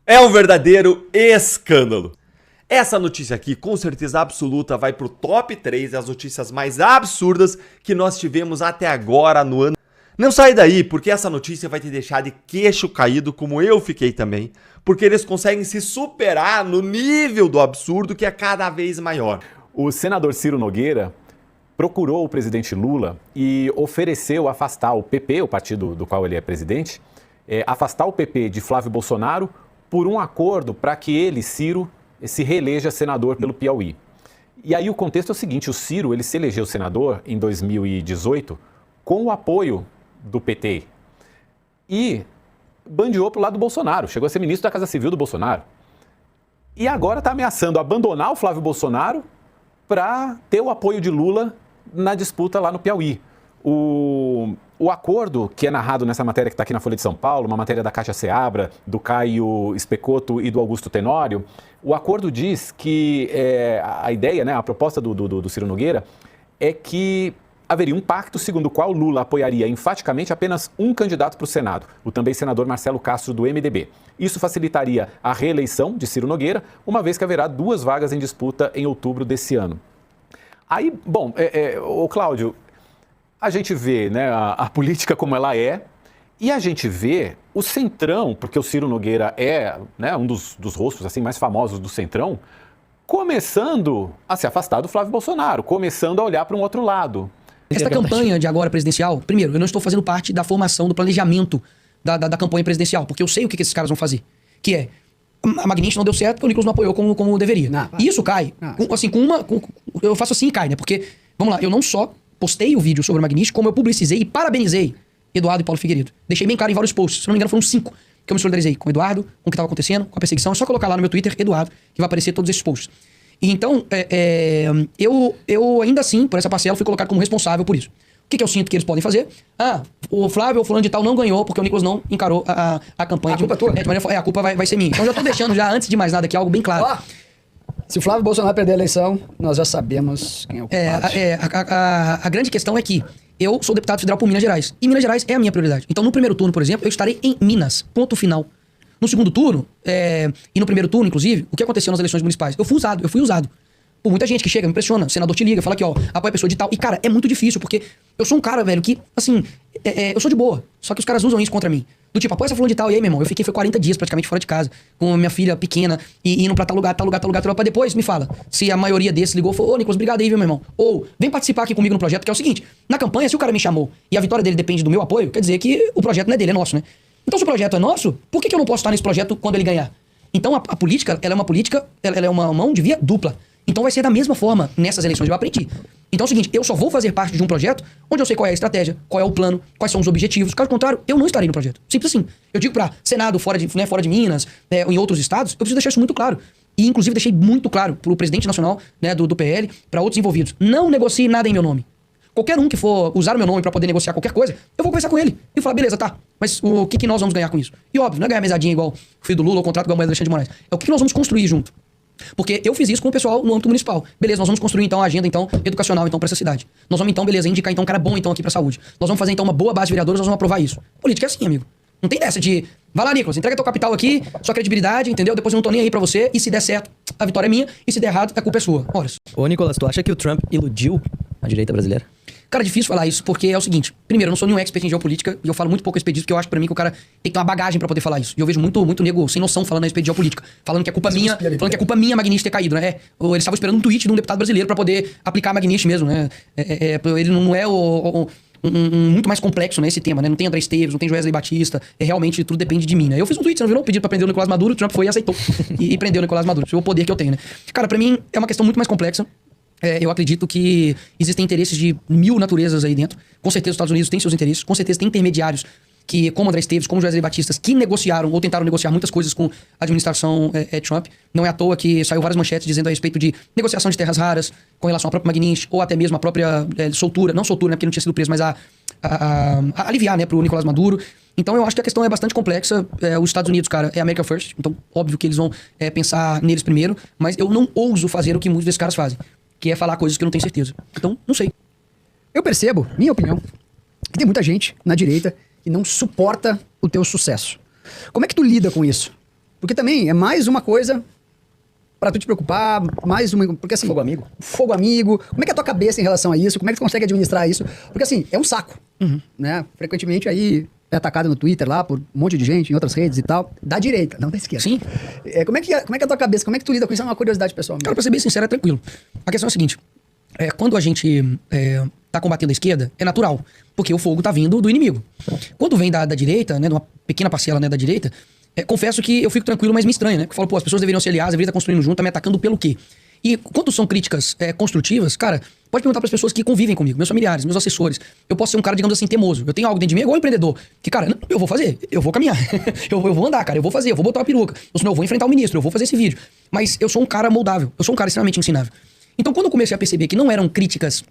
É um verdadeiro escândalo. Essa notícia aqui, com certeza absoluta, vai pro top 3 das notícias mais absurdas que nós tivemos até agora no ano. Não sai daí, porque essa notícia vai te deixar de queixo caído, como eu fiquei também, porque eles conseguem se superar no nível do absurdo que é cada vez maior. O senador Ciro Nogueira procurou o presidente Lula e ofereceu afastar o PP, o partido do qual ele é presidente, afastar o PP de Flávio Bolsonaro por um acordo para que ele, Ciro, se reeleja senador pelo Piauí. E aí o contexto é o seguinte, o Ciro ele se elegeu senador em 2018 com o apoio do PT e bandeou para o lado do Bolsonaro, chegou a ser ministro da Casa Civil do Bolsonaro. E agora está ameaçando abandonar o Flávio Bolsonaro para ter o apoio de Lula na disputa lá no Piauí. O acordo que é narrado nessa matéria que está aqui na Folha de São Paulo, uma matéria da Caixa Seabra, do Caio Specotto e do Augusto Tenório, o acordo diz que a ideia, né, a proposta do Ciro Nogueira é que haveria um pacto segundo o qual Lula apoiaria enfaticamente apenas um candidato para o Senado, o também senador Marcelo Castro do MDB. Isso facilitaria a reeleição de Ciro Nogueira, uma vez que haverá 2 vagas em disputa em outubro desse ano. Aí, bom, ô Cláudio, a gente vê, né, a política como ela é e a gente vê o Centrão, porque o Ciro Nogueira é, né, um dos rostos assim, mais famosos do Centrão, começando a se afastar do Flávio Bolsonaro, começando a olhar para um outro lado. Esta campanha de agora presidencial, primeiro, eu não estou fazendo parte da formação, do planejamento da campanha presidencial, porque eu sei o que esses caras vão fazer, que é, a Magnífica não deu certo porque o Nicolas não apoiou como deveria. E isso cai, eu faço assim e cai, né? Porque, vamos lá, eu não só postei o vídeo sobre o Magnífica, como eu publicizei e parabenizei Eduardo e Paulo Figueiredo. Deixei bem claro em vários posts, se não me engano foram 5 que eu me solidarizei com o Eduardo, com o que estava acontecendo, com a perseguição. É só colocar lá no meu Twitter, Eduardo, que vai aparecer todos esses posts. E então, eu ainda assim, por essa parcela, fui colocado como responsável por isso. O que eu sinto que eles podem fazer? O Flávio ou fulano de tal não ganhou porque o Nicolas não encarou a campanha. A culpa é tua. A culpa vai ser minha. Então já tô deixando já, antes de mais nada aqui, algo bem claro. Se o Flávio Bolsonaro perder a eleição, nós já sabemos quem é o culpado. A grande questão é que eu sou deputado federal por Minas Gerais. E Minas Gerais é a minha prioridade. Então no primeiro turno, por exemplo, eu estarei em Minas. Ponto final. No segundo turno, e no primeiro turno, inclusive, o que aconteceu nas eleições municipais? Eu fui usado. Por muita gente que chega, me impressiona. O senador te liga, fala que, apoia a pessoa de tal. E, cara, é muito difícil, porque eu sou um cara, velho, que, assim, eu sou de boa. Só que os caras usam isso contra mim. Do tipo, apoia essa fulano de tal. E aí, meu irmão, eu fiquei 40 dias praticamente fora de casa, com a minha filha pequena, e indo pra tal lugar, pra depois me fala. Se a maioria desses ligou, falou, Nicolas, obrigado aí, viu, meu irmão? Ou, vem participar aqui comigo no projeto, que é o seguinte, na campanha, se o cara me chamou e a vitória dele depende do meu apoio, quer dizer que o projeto não é dele, é nosso, né? Então, se o projeto é nosso, por que eu não posso estar nesse projeto quando ele ganhar? Então, a política, ela é uma mão de via dupla. Então vai ser da mesma forma nessas eleições, eu aprendi. Então é o seguinte, eu só vou fazer parte de um projeto onde eu sei qual é a estratégia, qual é o plano, quais são os objetivos. Caso contrário, eu não estarei no projeto. Simples assim. Eu digo pra Senado fora de Minas, ou em outros estados, eu preciso deixar isso muito claro. E inclusive deixei muito claro pro presidente nacional, né, do PL, para outros envolvidos. Não negocie nada em meu nome. Qualquer um que for usar o meu nome pra poder negociar qualquer coisa, eu vou conversar com ele. E falar, beleza, tá, mas o que nós vamos ganhar com isso? E óbvio, não é ganhar mesadinha igual o filho do Lula ou contrato igual o Moeda do Alexandre de Moraes. É o que nós vamos construir junto. Porque eu fiz isso com o pessoal no âmbito municipal. Beleza, nós vamos construir então a agenda educacional para essa cidade. Nós vamos então, beleza, indicar então um cara bom então aqui pra saúde. Nós vamos fazer então uma boa base de vereadores, nós vamos aprovar isso. Política é assim, amigo. Não tem dessa de, vai lá, Nicolas, entrega teu capital aqui, sua credibilidade, entendeu? Depois eu não tô nem aí pra você, e se der certo, a vitória é minha, e se der errado, a culpa é sua. Olha. Ô, Nicolas, tu acha que o Trump iludiu a direita brasileira? Cara, é difícil falar isso, porque é o seguinte. Primeiro, eu não sou nenhum expert em geopolítica, e eu falo muito pouco a respeito disso, porque eu acho pra mim que o cara tem que ter uma bagagem pra poder falar isso. E eu vejo muito nego sem noção falando a respeito de geopolítica. Falando que é culpa minha, a Magnífica ter caído, né? Ou eles estavam esperando um tweet de um deputado brasileiro pra poder aplicar a Magnífica mesmo, né? Ele não é muito mais complexo, né, esse tema, né? Não tem André Esteves, não tem Joesley Batista, realmente tudo depende de mim, né? Eu fiz um tweet, você não viu? Pedi pra prender o Nicolás Maduro, o Trump foi e aceitou. e prendeu o Nicolás Maduro. Isso é o poder que eu tenho, né? Cara, pra mim é uma questão muito mais complexa. Eu acredito que existem interesses de mil naturezas aí dentro. Com certeza os Estados Unidos têm seus interesses, com certeza tem intermediários que, como André Esteves, como Joesley Batista, que negociaram ou tentaram negociar muitas coisas com a administração Trump. Não é à toa que saiu várias manchetes dizendo a respeito de negociação de terras raras com relação à própria Magnitsky, ou até mesmo a própria soltura, não soltura, né, porque não tinha sido preso, mas a aliviar, né, pro Nicolás Maduro. Então eu acho que a questão é bastante complexa. Os Estados Unidos, cara, é America First, então óbvio que eles vão pensar neles primeiro, mas eu não ouso fazer o que muitos desses caras fazem, que é falar coisas que eu não tenho certeza. Então, não sei. Eu percebo, minha opinião, que tem muita gente na direita que não suporta o teu sucesso. Como é que tu lida com isso? Porque também é mais uma coisa pra tu te preocupar, mais uma... Porque assim... Fogo amigo. Fogo amigo. Como é que é a tua cabeça em relação a isso? Como é que tu consegue administrar isso? Porque assim, é um saco, né? Frequentemente aí é atacado no Twitter lá por um monte de gente, em outras redes e tal, da direita, não da esquerda. Sim. Como é que é a tua cabeça? Como é que tu lida com isso? É uma curiosidade pessoal. Cara, pra ser bem sincero, é tranquilo. A questão é a seguinte: quando a gente tá combatendo a esquerda, é natural, porque o fogo tá vindo do inimigo. Quando vem da direita, né, de uma pequena parcela, né, da direita, confesso que eu fico tranquilo, mas me estranha, né? Porque eu falo, pô, as pessoas deveriam ser aliadas, deveriam estar construindo junto, tá me atacando pelo quê? E quando são críticas construtivas, cara, pode perguntar pras pessoas que convivem comigo, meus familiares, meus assessores. Eu posso ser um cara, digamos assim, teimoso. Eu tenho algo dentro de mim, igual um empreendedor, que, cara, não, eu vou fazer, eu vou caminhar, eu vou andar, cara, eu vou fazer, eu vou botar uma peruca. Ou senão eu vou enfrentar o ministro, eu vou fazer esse vídeo. Mas eu sou um cara moldável, eu sou um cara extremamente ensinável. Então, quando eu comecei a perceber que não eram críticas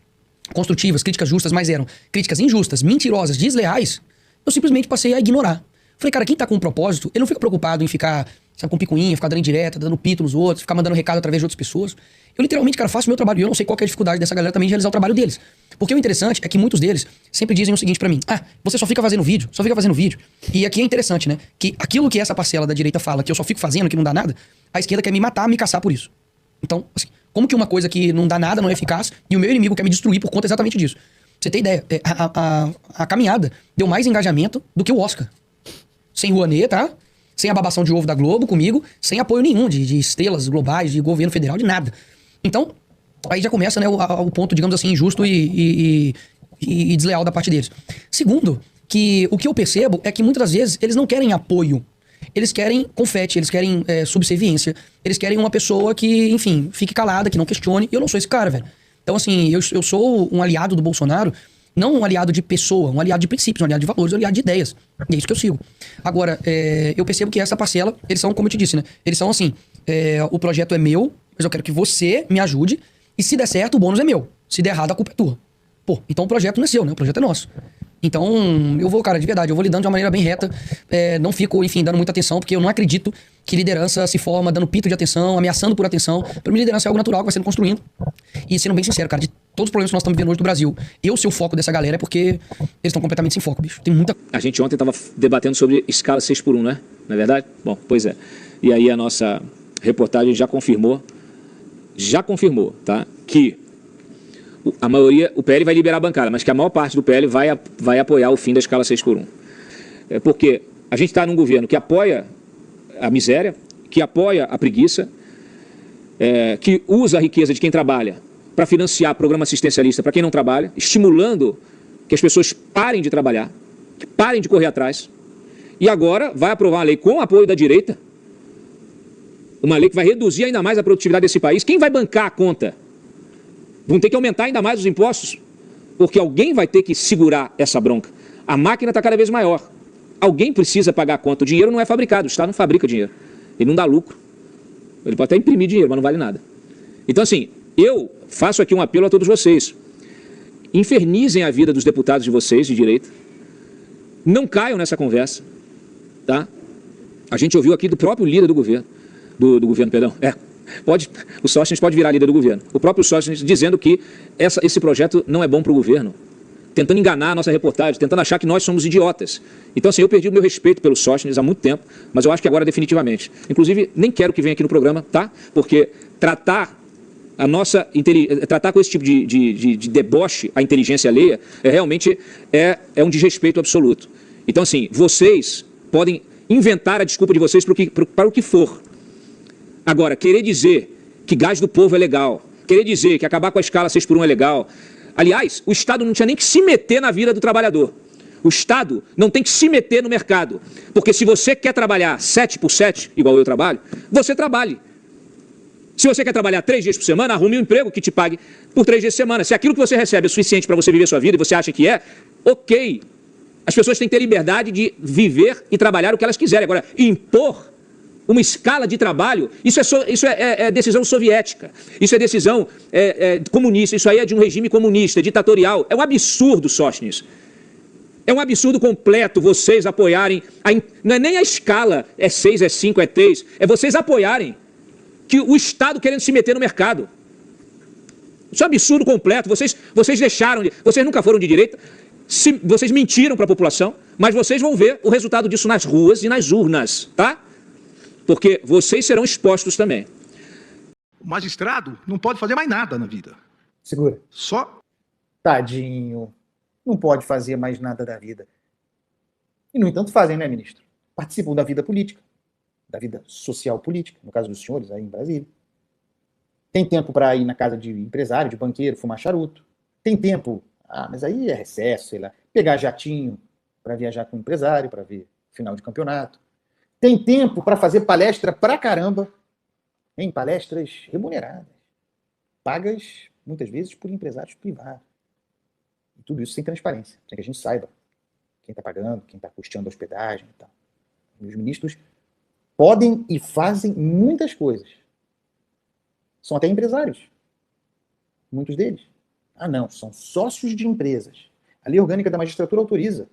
construtivas, críticas justas, mas eram críticas injustas, mentirosas, desleais, eu simplesmente passei a ignorar. Falei, cara, quem tá com um propósito, ele não fica preocupado em ficar, sabe, com picuinha, ficar dando indireta, dando pito nos outros, ficar mandando recado através de outras pessoas. Eu literalmente, cara, faço o meu trabalho e eu não sei qual que é a dificuldade dessa galera também de realizar o trabalho deles. Porque o interessante é que muitos deles sempre dizem o seguinte pra mim: você só fica fazendo vídeo, só fica fazendo vídeo. E aqui é interessante, né? Que aquilo que essa parcela da direita fala, que eu só fico fazendo, que não dá nada, a esquerda quer me matar, me caçar por isso. Então, assim, como que uma coisa que não dá nada, não é eficaz, e o meu inimigo quer me destruir por conta exatamente disso? Pra você ter ideia, a caminhada deu mais engajamento do que o Oscar. Sem Rouanet, tá? Sem a babação de ovo da Globo comigo, sem apoio nenhum de estrelas globais, de governo federal, de nada. Então, aí já começa, né, o ponto, digamos assim, injusto e desleal da parte deles. Segundo, que o que eu percebo é que muitas das vezes eles não querem apoio. Eles querem confete, eles querem subserviência, eles querem uma pessoa que, enfim, fique calada, que não questione. E eu não sou esse cara, velho. Então, assim, eu sou um aliado do Bolsonaro, não um aliado de pessoa, um aliado de princípios, um aliado de valores, um aliado de ideias. E é isso que eu sigo. Agora, eu percebo que essa parcela, eles são, como eu te disse, né? Eles são assim, o projeto é meu, mas eu quero que você me ajude, e se der certo, o bônus é meu. Se der errado, a culpa é tua. Pô, então o projeto não é seu, né? O projeto é nosso. Então, eu vou, cara, de verdade, eu vou lidando de uma maneira bem reta, não fico, enfim, dando muita atenção, porque eu não acredito que liderança se forma dando pito de atenção, ameaçando por atenção. Pra mim, liderança é algo natural que vai sendo construindo. E sendo bem sincero, cara, de todos os problemas que nós estamos vivendo hoje do Brasil, eu ser o foco dessa galera é porque eles estão completamente sem foco, bicho. Tem muita... A gente ontem estava debatendo sobre escala 6x1, né? Não é verdade? Bom, pois é. E aí a nossa reportagem já confirmou, tá? Que a maioria, o PL vai liberar a bancada, mas que a maior parte do PL vai apoiar o fim da escala 6x1. Porque a gente está num governo que apoia a miséria, que apoia a preguiça, que usa a riqueza de quem trabalha para financiar programa assistencialista para quem não trabalha, estimulando que as pessoas parem de trabalhar, que parem de correr atrás, e agora vai aprovar uma lei com o apoio da direita, uma lei que vai reduzir ainda mais a produtividade desse país. Quem vai bancar a conta? Vão ter que aumentar ainda mais os impostos, porque alguém vai ter que segurar essa bronca. A máquina está cada vez maior. Alguém precisa pagar a conta. O dinheiro não é fabricado, o Estado não fabrica dinheiro. Ele não dá lucro. Ele pode até imprimir dinheiro, mas não vale nada. Então, assim, eu faço aqui um apelo a todos vocês. Infernizem a vida dos deputados de vocês, de direita. Não caiam nessa conversa, tá? A gente ouviu aqui do próprio líder do governo. Do governo, perdão. O Sóstenes pode virar líder do governo. O próprio Sóstenes dizendo que esse projeto não é bom para o governo. Tentando enganar a nossa reportagem, tentando achar que nós somos idiotas. Então, assim, eu perdi o meu respeito pelo Sóstenes há muito tempo, mas eu acho que agora definitivamente. Inclusive, nem quero que venha aqui no programa, tá? Porque tratar com esse tipo de deboche a inteligência alheia realmente é um desrespeito absoluto. Então, assim, vocês podem inventar a desculpa de vocês para o que for. Agora, querer dizer que gás do povo é legal, querer dizer que acabar com a escala 6x1 é legal. Aliás, o Estado não tinha nem que se meter na vida do trabalhador. O Estado não tem que se meter no mercado. Porque se você quer trabalhar 7x7, igual eu trabalho, você trabalhe. Se você quer trabalhar 3 dias por semana, arrume um emprego que te pague por 3 dias por semana. Se aquilo que você recebe é suficiente para você viver a sua vida e você acha que ok. As pessoas têm que ter liberdade de viver e trabalhar o que elas quiserem. Agora, impor uma escala de trabalho, isso é decisão soviética, isso é decisão comunista, isso aí é de um regime comunista, ditatorial. É um absurdo, Sóstenes. É um absurdo completo vocês apoiarem, não é nem a escala, é 6, é 5, é 3, é vocês apoiarem que o Estado querendo se meter no mercado. Isso é um absurdo completo, vocês deixaram, vocês nunca foram de direita, vocês mentiram para a população, mas vocês vão ver o resultado disso nas ruas e nas urnas, tá? porque vocês serão expostos também. O magistrado não pode fazer mais nada na vida. Segura. Só Tadinho. Não pode fazer mais nada da vida. E, no entanto, fazem, né, ministro? Participam da vida política, da vida social política, no caso dos senhores aí em Brasília. Tem tempo para ir na casa de empresário, de banqueiro, fumar charuto. Tem tempo, mas aí é recesso, sei lá, pegar jatinho para viajar com o empresário, para ver final de campeonato. Tem tempo para fazer palestra pra caramba, em palestras remuneradas, pagas muitas vezes por empresários privados. E tudo isso sem transparência, sem que a gente saiba quem está pagando, quem está custeando a hospedagem e tal. E os ministros podem e fazem muitas coisas. São até empresários. Muitos deles. Não, são sócios de empresas. A lei orgânica da magistratura autoriza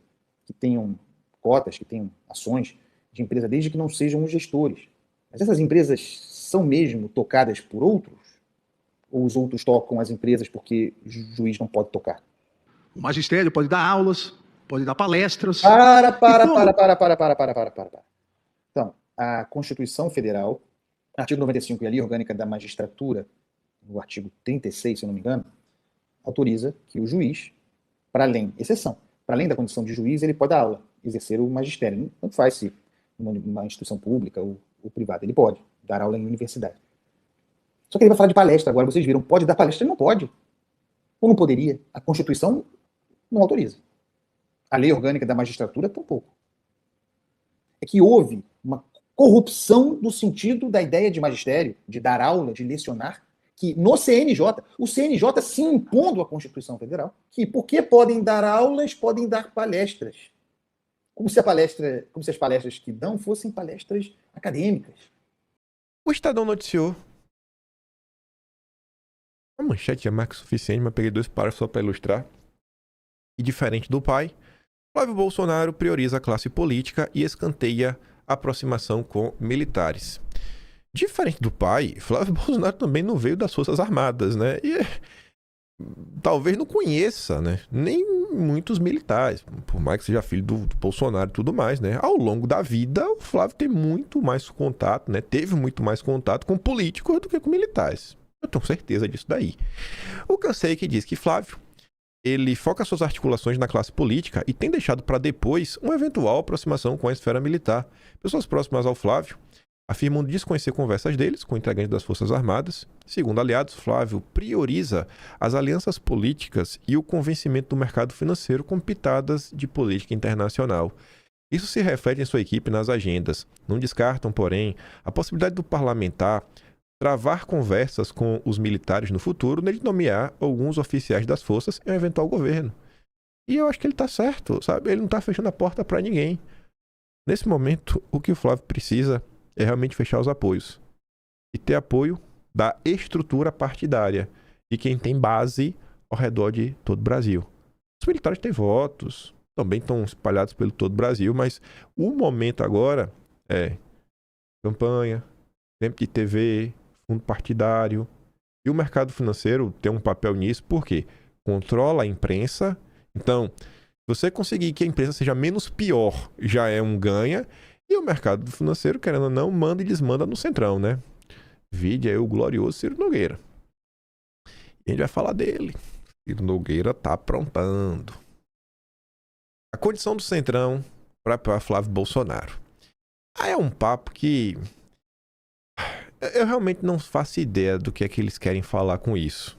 que tenham cotas, que tenham ações de empresa, desde que não sejam os gestores. Mas essas empresas são mesmo tocadas por outros? Ou os outros tocam as empresas porque o juiz não pode tocar? o magistério pode dar aulas, pode dar palestras. Para. Então, a Constituição Federal, artigo 95 e a Lei Orgânica da Magistratura, no artigo 36, se eu não me engano, autoriza que o juiz, para além, exceção, para além da condição de juiz, ele pode dar aula, exercer o magistério. Não faz se uma instituição pública ou privada, ele pode dar aula em universidade. Só que ele vai falar de palestra agora, vocês viram, pode dar palestra? Ele não pode. Ou não poderia. A Constituição não autoriza. A Lei Orgânica da Magistratura, tampouco. É que houve uma corrupção do sentido da ideia de magistério, de dar aula, de lecionar, que no CNJ, o CNJ se impondo à Constituição Federal, que porque podem dar aulas, podem dar palestras. Como se as palestras que dão fossem palestras acadêmicas. O Estadão noticiou. A manchete é mais que suficiente, mas peguei 2 parágrafos só para ilustrar. E diferente do pai, Flávio Bolsonaro prioriza a classe política e escanteia a aproximação com militares. Diferente do pai, Flávio Bolsonaro também não veio das Forças Armadas, né? E talvez não conheça, né? Nem muitos militares, por mais que seja filho do Bolsonaro e tudo mais, né? Ao longo da vida, o Flávio tem muito mais contato, né? Teve muito mais contato com políticos do que com militares. Eu tenho certeza disso daí. O que eu sei é que diz que Flávio, ele foca suas articulações na classe política e tem deixado para depois uma eventual aproximação com a esfera militar. Pessoas próximas ao Flávio afirmam desconhecer conversas deles com integrantes das Forças Armadas. Segundo aliados, Flávio prioriza as alianças políticas e o convencimento do mercado financeiro com pitadas de política internacional. Isso se reflete em sua equipe nas agendas. Não descartam, porém, a possibilidade do parlamentar travar conversas com os militares no futuro, nele nomear alguns oficiais das forças em um eventual governo. E eu acho que ele está certo, sabe? Ele não está fechando a porta para ninguém. Nesse momento, o que o Flávio precisa é realmente fechar os apoios. E ter apoio da estrutura partidária, de quem tem base ao redor de todo o Brasil. Os militares têm votos, também estão espalhados pelo todo o Brasil, mas o momento agora é campanha, tempo de TV, fundo partidário. E o mercado financeiro tem um papel nisso, porque controla a imprensa. Então, se você conseguir que a imprensa seja menos pior, já é um ganha. E o mercado financeiro, querendo ou não, manda e desmanda no centrão, né? Vide aí o glorioso Ciro Nogueira. E a gente vai falar dele. Ciro Nogueira tá aprontando. A condição do centrão para Flávio Bolsonaro. É um papo que eu realmente não faço ideia do que é que eles querem falar com isso.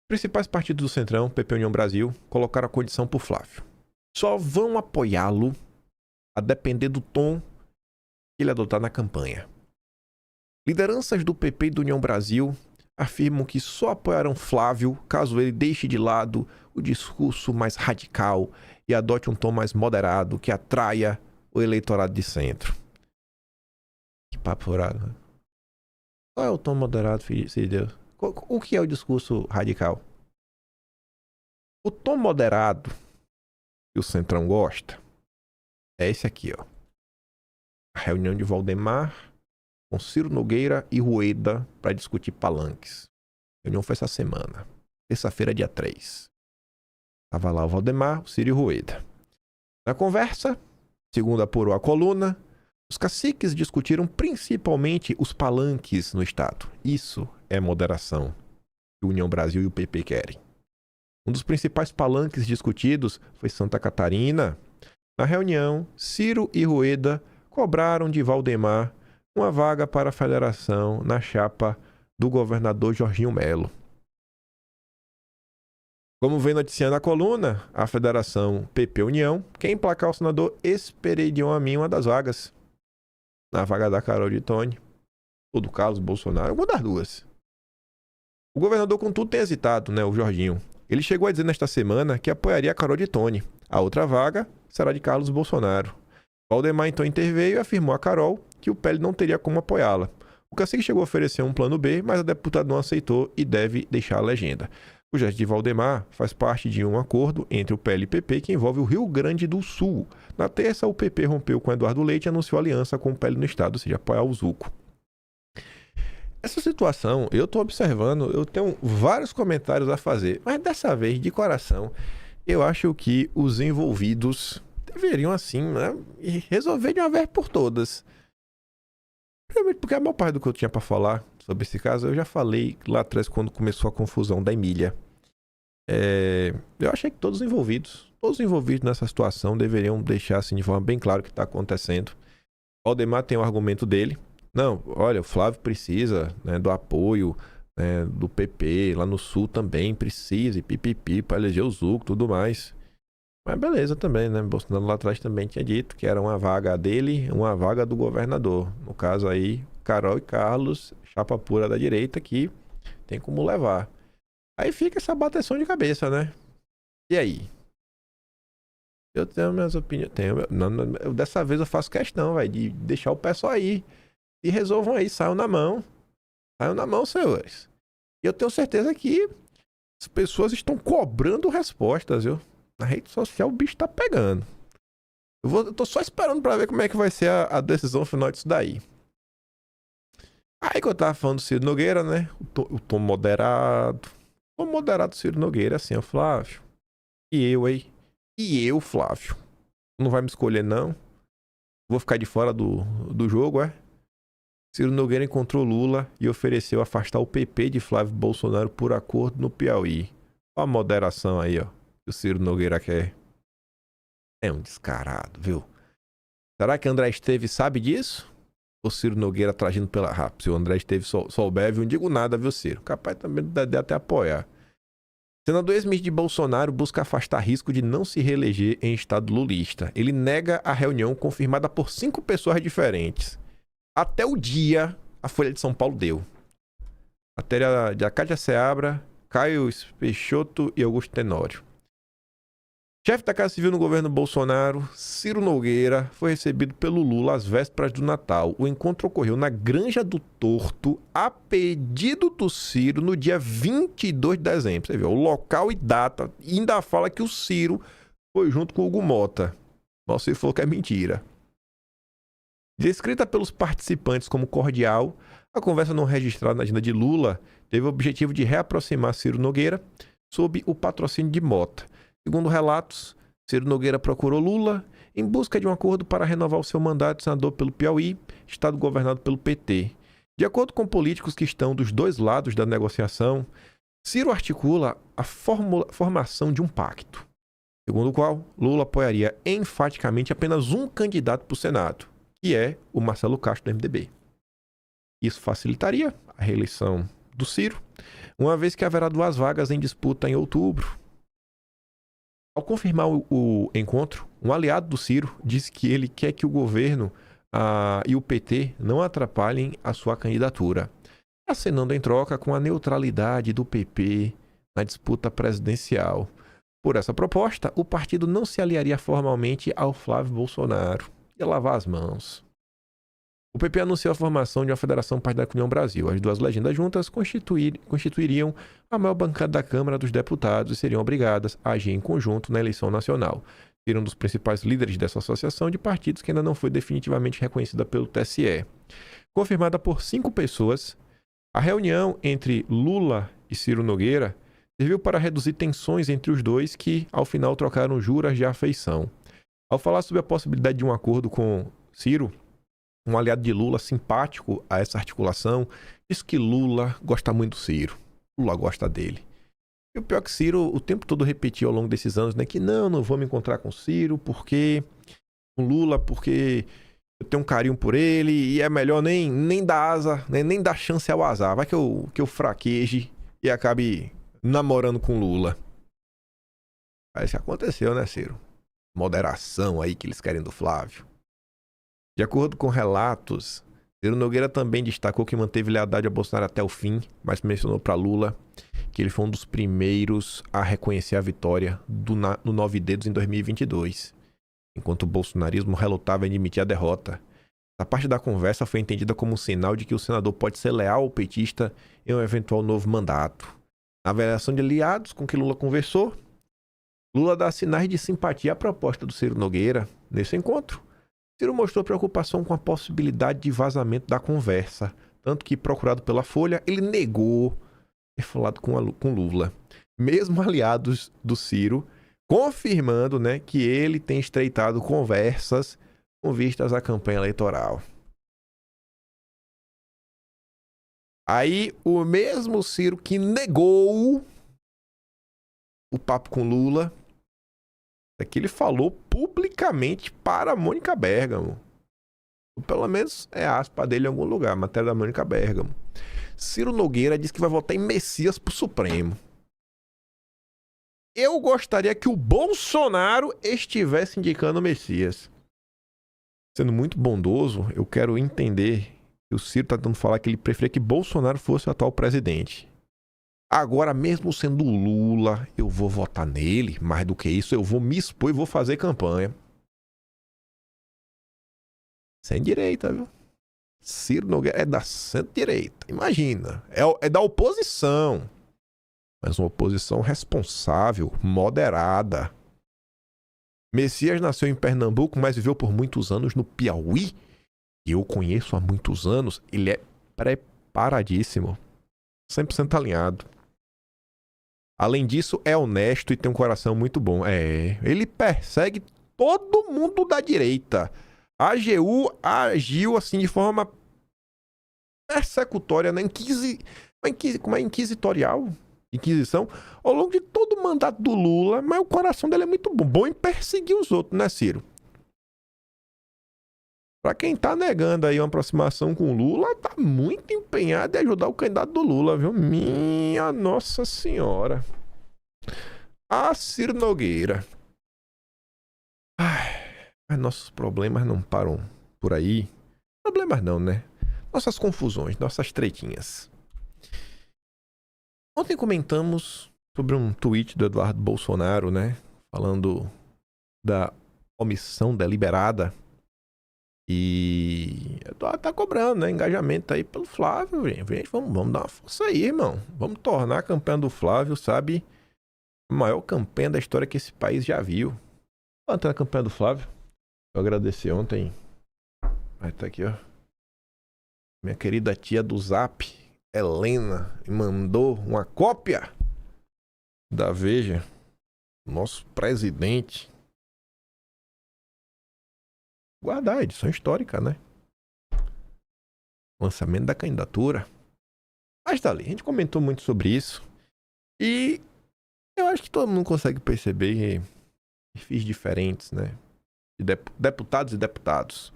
Os principais partidos do Centrão, PP União Brasil, colocaram a condição por Flávio. Só vão apoiá-lo a depender do tom que ele adotar na campanha. Lideranças do PP e do União Brasil afirmam que só apoiarão Flávio caso ele deixe de lado o discurso mais radical e adote um tom mais moderado que atraia o eleitorado de centro. Que papo furado, né? Qual é o tom moderado, filho de Deus? O que é o discurso radical? O tom moderado que o Centrão gosta é esse aqui, ó. A reunião de Valdemar com Ciro Nogueira e Rueda para discutir palanques. A reunião foi essa semana. Terça-feira, dia 3. Tava lá o Valdemar, o Ciro e o Rueda. Na conversa, segundo apurou a coluna, Os caciques discutiram principalmente os palanques no Estado. Isso é moderação que o União Brasil e o PP querem. Um dos principais palanques discutidos foi Santa Catarina. Na reunião, Ciro e Rueda cobraram de Valdemar uma vaga para a federação na chapa do governador Jorginho Melo. Como vem noticiando a coluna, a federação PP União quer emplacar o senador Esperidion Amin uma das vagas. Na vaga da Carol de Tony ou do Carlos Bolsonaro, alguma das duas. O governador, contudo, tem hesitado, o Jorginho. Ele chegou a dizer nesta semana que apoiaria a Carol de Tony. A outra vaga será de Carlos Bolsonaro. Valdemar então interveio e afirmou a Carol que o PL não teria como apoiá-la. O cacique chegou a oferecer um plano B, mas a deputada não aceitou e deve deixar a legenda. O gesto de Valdemar faz parte de um acordo entre o PL e o PP que envolve o Rio Grande do Sul. Na terça, o PP rompeu com Eduardo Leite e anunciou aliança com o PL no Estado, ou seja, apoiar o Zuco. Essa situação, eu estou observando, eu tenho vários comentários a fazer, mas dessa vez, de coração, eu acho que os envolvidos deveriam, assim, resolver de uma vez por todas. Primeiramente porque a maior parte do que eu tinha para falar sobre esse caso, eu já falei lá atrás quando começou a confusão da Emília. Eu achei que todos os envolvidos nessa situação deveriam deixar assim, de forma bem clara o que está acontecendo. O Valdemar tem o argumento dele. Não, olha, o Flávio precisa do apoio do PP, lá no Sul também precisa, e pipipi, para eleger o Zuco e tudo mais. Mas beleza também, Bolsonaro lá atrás também tinha dito que era uma vaga dele, uma vaga do governador. No caso aí, Carol e Carlos, chapa pura da direita, que tem como levar. Aí fica essa bateção de cabeça, E aí? Eu tenho minhas opiniões. Dessa vez eu faço questão, de deixar o pessoal aí. E resolvam aí, saiam na mão. Saiam na mão, senhores. E eu tenho certeza que as pessoas estão cobrando respostas, viu? Na rede social o bicho tá pegando. Eu tô só esperando pra ver como é que vai ser a decisão final disso daí. Aí que eu tava falando do Ciro Nogueira, O tom moderado. O tom moderado do Ciro Nogueira, assim, Flávio. E eu, hein? E eu, Flávio. Não vai me escolher, não? Vou ficar de fora do jogo, Ciro Nogueira encontrou Lula e ofereceu afastar o PP de Flávio Bolsonaro por acordo no Piauí. Olha a moderação aí, que o Ciro Nogueira quer. É um descarado, viu? Será que André Esteves sabe disso? O Ciro Nogueira tragindo pela rap. Se o André Esteves souber, eu não digo nada, viu, Ciro? Capaz também de até apoiar. Senador ex-ministro de Bolsonaro busca afastar risco de não se reeleger em estado lulista. Ele nega a reunião confirmada por 5 pessoas diferentes. Até o dia, a Folha de São Paulo deu. Matéria de Acádia Seabra, Caio Peixoto e Augusto Tenório. Chefe da Casa Civil no governo Bolsonaro, Ciro Nogueira, foi recebido pelo Lula às vésperas do Natal. O encontro ocorreu na Granja do Torto, a pedido do Ciro, no dia 22 de dezembro. Você vê, o local e data. E ainda fala que o Ciro foi junto com o Hugo Mota. Mas o Ciro falou que é mentira. Descrita pelos participantes como cordial, a conversa não registrada na agenda de Lula teve o objetivo de reaproximar Ciro Nogueira sob o patrocínio de Mota. Segundo relatos, Ciro Nogueira procurou Lula em busca de um acordo para renovar o seu mandato de senador pelo Piauí, estado governado pelo PT. De acordo com políticos que estão dos dois lados da negociação, Ciro articula a formação de um pacto, segundo o qual Lula apoiaria enfaticamente apenas um candidato para o Senado, que é o Marcelo Castro do MDB. Isso facilitaria a reeleição do Ciro, uma vez que haverá 2 vagas em disputa em outubro. Ao confirmar o encontro, um aliado do Ciro disse que ele quer que o governo e o PT não atrapalhem a sua candidatura, acenando em troca com a neutralidade do PP na disputa presidencial. Por essa proposta, o partido não se aliaria formalmente ao Flávio Bolsonaro. Ia lavar as mãos. O PP anunciou a formação de uma federação partidária com a União Brasil. As 2 legendas juntas constituiriam a maior bancada da Câmara dos Deputados e seriam obrigadas a agir em conjunto na eleição nacional. Seriam um dos principais líderes dessa associação de partidos que ainda não foi definitivamente reconhecida pelo TSE. Confirmada por 5 pessoas, a reunião entre Lula e Ciro Nogueira serviu para reduzir tensões entre os dois que, ao final, trocaram juras de afeição. Ao falar sobre a possibilidade de um acordo com Ciro, um aliado de Lula simpático a essa articulação, diz que Lula gosta muito do Ciro. Lula gosta dele. E o pior é que Ciro o tempo todo repetiu ao longo desses anos, né, que não vou me encontrar com Ciro com Lula, porque eu tenho um carinho por ele e é melhor nem dar asa, né, nem dar chance ao azar. Vai que eu fraqueje e acabe namorando com Lula. Aí isso aconteceu, né, Ciro? Moderação aí que eles querem do Flávio. De acordo com relatos, Ciro Nogueira também destacou que manteve lealdade a Bolsonaro até o fim, mas mencionou para Lula que ele foi um dos primeiros a reconhecer a vitória no 9 Dedos em 2022, enquanto o bolsonarismo relutava em admitir a derrota. A parte da conversa foi entendida como um sinal de que o senador pode ser leal ao petista em um eventual novo mandato. Na avaliação de aliados com que Lula conversou, Lula dá sinais de simpatia à proposta do Ciro Nogueira. Nesse encontro, Ciro mostrou preocupação com a possibilidade de vazamento da conversa, tanto que, procurado pela Folha, ele negou ter falado com Lula. Mesmo aliados do Ciro, confirmando, né, que ele tem estreitado conversas com vistas à campanha eleitoral. Aí, o mesmo Ciro que negou o papo com Lula, é que ele falou publicamente para a Mônica Bergamo. Ou pelo menos é aspa dele em algum lugar, matéria da Mônica Bergamo. Ciro Nogueira diz que vai votar em Messias pro Supremo. Eu gostaria que o Bolsonaro estivesse indicando o Messias. Sendo muito bondoso, eu quero entender que o Ciro tá tentando falar que ele preferia que Bolsonaro fosse o atual presidente. Agora, mesmo sendo Lula, eu vou votar nele. Mais do que isso, eu vou me expor e vou fazer campanha. Sem direita, viu? Ciro Nogueira é da centro-direita. Imagina. É da oposição. Mas uma oposição responsável, moderada. Messias nasceu em Pernambuco, mas viveu por muitos anos no Piauí. E eu conheço há muitos anos. Ele é preparadíssimo. 100% alinhado. Além disso, é honesto e tem um coração muito bom. Ele persegue todo mundo da direita. A AGU agiu assim de forma persecutória, né? Como é inquisitorial? Inquisição, ao longo de todo o mandato do Lula, mas o coração dele é muito bom em perseguir os outros, né, Ciro? Pra quem tá negando aí uma aproximação com o Lula, tá muito empenhado em ajudar o candidato do Lula, viu? Minha Nossa Senhora. Ciro Nogueira. Mas nossos problemas não param por aí. Problemas não, né? Nossas confusões, nossas tretinhas. Ontem comentamos sobre um tweet do Eduardo Bolsonaro, né? Falando da omissão deliberada. E Eduardo tá cobrando, né? Engajamento aí pelo Flávio, gente. Vamos dar uma força aí, irmão. Vamos tornar a campanha do Flávio, sabe? A maior campanha da história que esse país já viu. Ontem a campanha do Flávio. Eu agradeci ontem. Aí tá aqui, ó. Minha querida tia do Zap, Helena, me mandou uma cópia da Veja. Nosso presidente. Guardar a edição histórica, né? Lançamento da candidatura. Mas tá ali, a gente comentou muito sobre isso. E eu acho que todo mundo consegue perceber perfis diferentes, né? De deputados e deputados.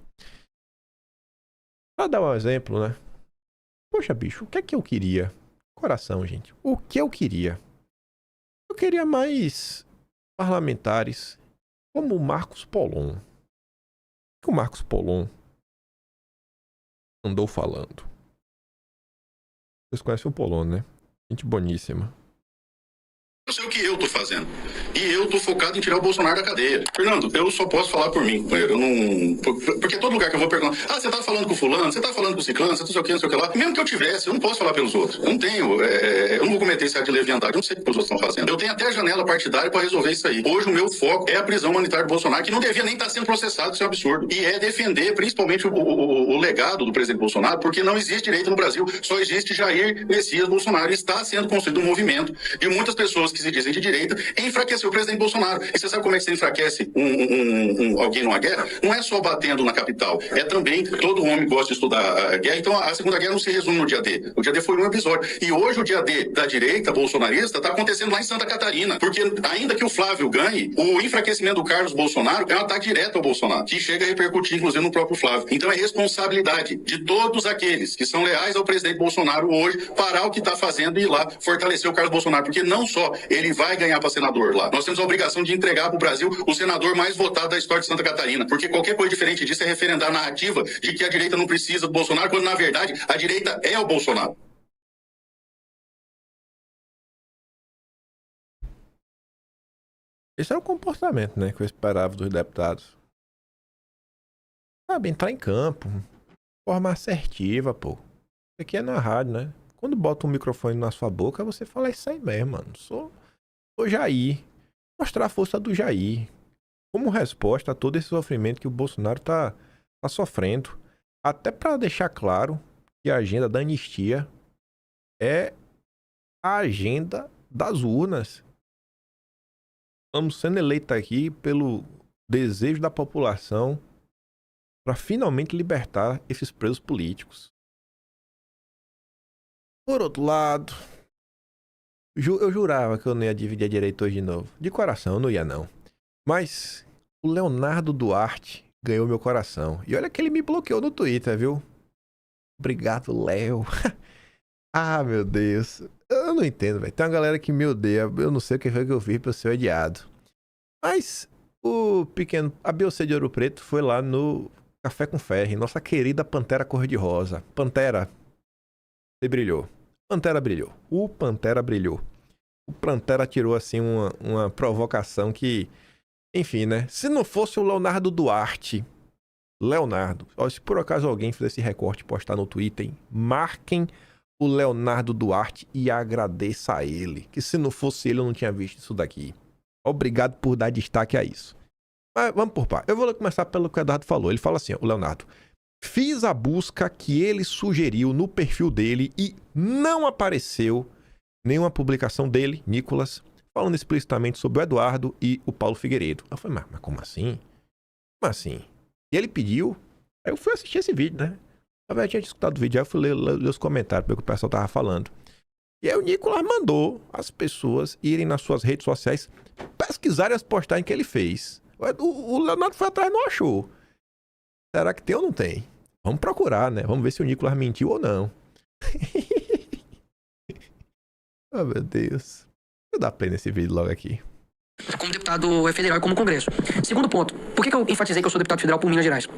Pra dar um exemplo, né? Poxa, bicho, o que é que eu queria? Coração, gente. O que eu queria? Eu queria mais parlamentares como o Marcos Polon. O que o Marcos Polon andou falando? Vocês conhecem o Polon, né? Gente boníssima. Eu sei o que eu tô fazendo. E eu tô focado em tirar o Bolsonaro da cadeia. Fernando, eu só posso falar por mim, companheiro. Eu não... Porque todo lugar que eu vou perguntar, você tá falando com fulano, você tá falando com ciclano, você não sei o que, não sei o que lá. Mesmo que eu tivesse, eu não posso falar pelos outros. Eu não tenho, eu não vou cometer esse ato de leviandade, eu não sei o que os outros estão fazendo. Eu tenho até a janela partidária pra resolver isso aí. Hoje o meu foco é a prisão humanitária do Bolsonaro, que não devia nem estar sendo processado, isso é um absurdo. E é defender principalmente o legado do presidente Bolsonaro, porque não existe direito no Brasil, só existe Jair Messias Bolsonaro. E está sendo construído um movimento de muitas pessoas que se dizem de direita, enfraquecendo enfraqueceu o presidente Bolsonaro. E você sabe como é que você enfraquece alguém numa guerra? Não é só batendo na capital, é também, todo homem gosta de estudar a guerra, então a Segunda Guerra não se resume no dia D. O dia D foi um episódio. E hoje o dia D da direita bolsonarista está acontecendo lá em Santa Catarina, porque ainda que o Flávio ganhe, o enfraquecimento do Carlos Bolsonaro é um ataque direto ao Bolsonaro, que chega a repercutir, inclusive, no próprio Flávio. Então é responsabilidade de todos aqueles que são leais ao presidente Bolsonaro hoje parar o que está fazendo e ir lá fortalecer o Carlos Bolsonaro, porque não só ele vai ganhar para senador lá, nós temos a obrigação de entregar para o Brasil o senador mais votado da história de Santa Catarina, porque qualquer coisa diferente disso é referendar a narrativa de que a direita não precisa do Bolsonaro, quando na verdade a direita é o Bolsonaro. Esse é o comportamento, né, que eu esperava dos deputados. Sabe, entrar em campo, forma assertiva, pô. Isso aqui é na rádio, né? Quando bota um microfone na sua boca, você fala isso aí mesmo, mano. Sou Jair. Mostrar a força do Jair. Como resposta a todo esse sofrimento que o Bolsonaro tá sofrendo. Até para deixar claro que a agenda da anistia é a agenda das urnas. Estamos sendo eleitos aqui pelo desejo da população para finalmente libertar esses presos políticos. Por outro lado, eu jurava que eu não ia dividir a direita hoje de novo. De coração, eu não ia não. Mas o Leonardo Duarte ganhou meu coração. E olha que ele me bloqueou no Twitter, viu? Obrigado, Léo. Ah, meu Deus. Eu não entendo, velho. Tem uma galera que me odeia. Eu não sei o que foi que eu fiz pra eu ser odiado. Mas o pequeno ABC de Ouro Preto foi lá no Café com Ferre. Nossa querida Pantera Cor-de-Rosa. Pantera, você brilhou. Pantera brilhou. O Pantera brilhou. O Pantera tirou, assim, uma provocação que... Enfim, né? Se não fosse o Leonardo Duarte... Leonardo. Ó, se por acaso alguém fizer esse recorte e postar no Twitter, marquem o Leonardo Duarte e agradeça a ele. Que se não fosse ele, eu não tinha visto isso daqui. Obrigado por dar destaque a isso. Mas vamos por par. Eu vou começar pelo que o Eduardo falou. Ele fala assim, o Leonardo. Fiz a busca que ele sugeriu no perfil dele e não apareceu nenhuma publicação dele, Nicolas, falando explicitamente sobre o Eduardo e o Paulo Figueiredo. Eu falei, mas como assim? Como assim? E ele pediu, aí eu fui assistir esse vídeo, né? Eu tinha escutado o vídeo, aí eu fui ler os comentários, ver o que o pessoal tava falando. E aí o Nicolas mandou as pessoas irem nas suas redes sociais pesquisarem as postagens que ele fez. O Leonardo foi atrás e não achou. Será que tem ou não tem? Vamos procurar, né? Vamos ver se o Nicolas mentiu ou não. Oh, meu Deus. Vou dar play nesse vídeo logo aqui. Como deputado federal e como Congresso. Segundo ponto, por que eu enfatizei que eu sou deputado federal por Minas Gerais?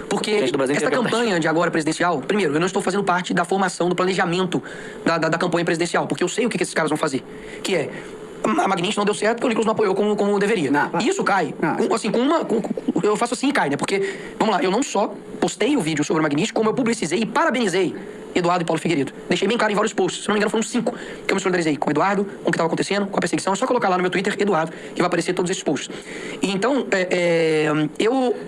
Porque essa campanha de agora presidencial, primeiro, eu não estou fazendo parte da formação, do planejamento da campanha presidencial, porque eu sei o que esses caras vão fazer, que é, a Magnífica não deu certo porque o Nicolas não apoiou como deveria. E isso cai, eu faço assim e cai, né? Porque, vamos lá, eu não só postei o vídeo sobre o Magnífico, como eu publicizei e parabenizei Eduardo e Paulo Figueiredo. Deixei bem claro em vários posts. Se não me engano, foram 5 que eu me solidarizei com o Eduardo, com o que estava acontecendo, com a perseguição. É só colocar lá no meu Twitter, Eduardo, que vai aparecer todos esses posts. E então,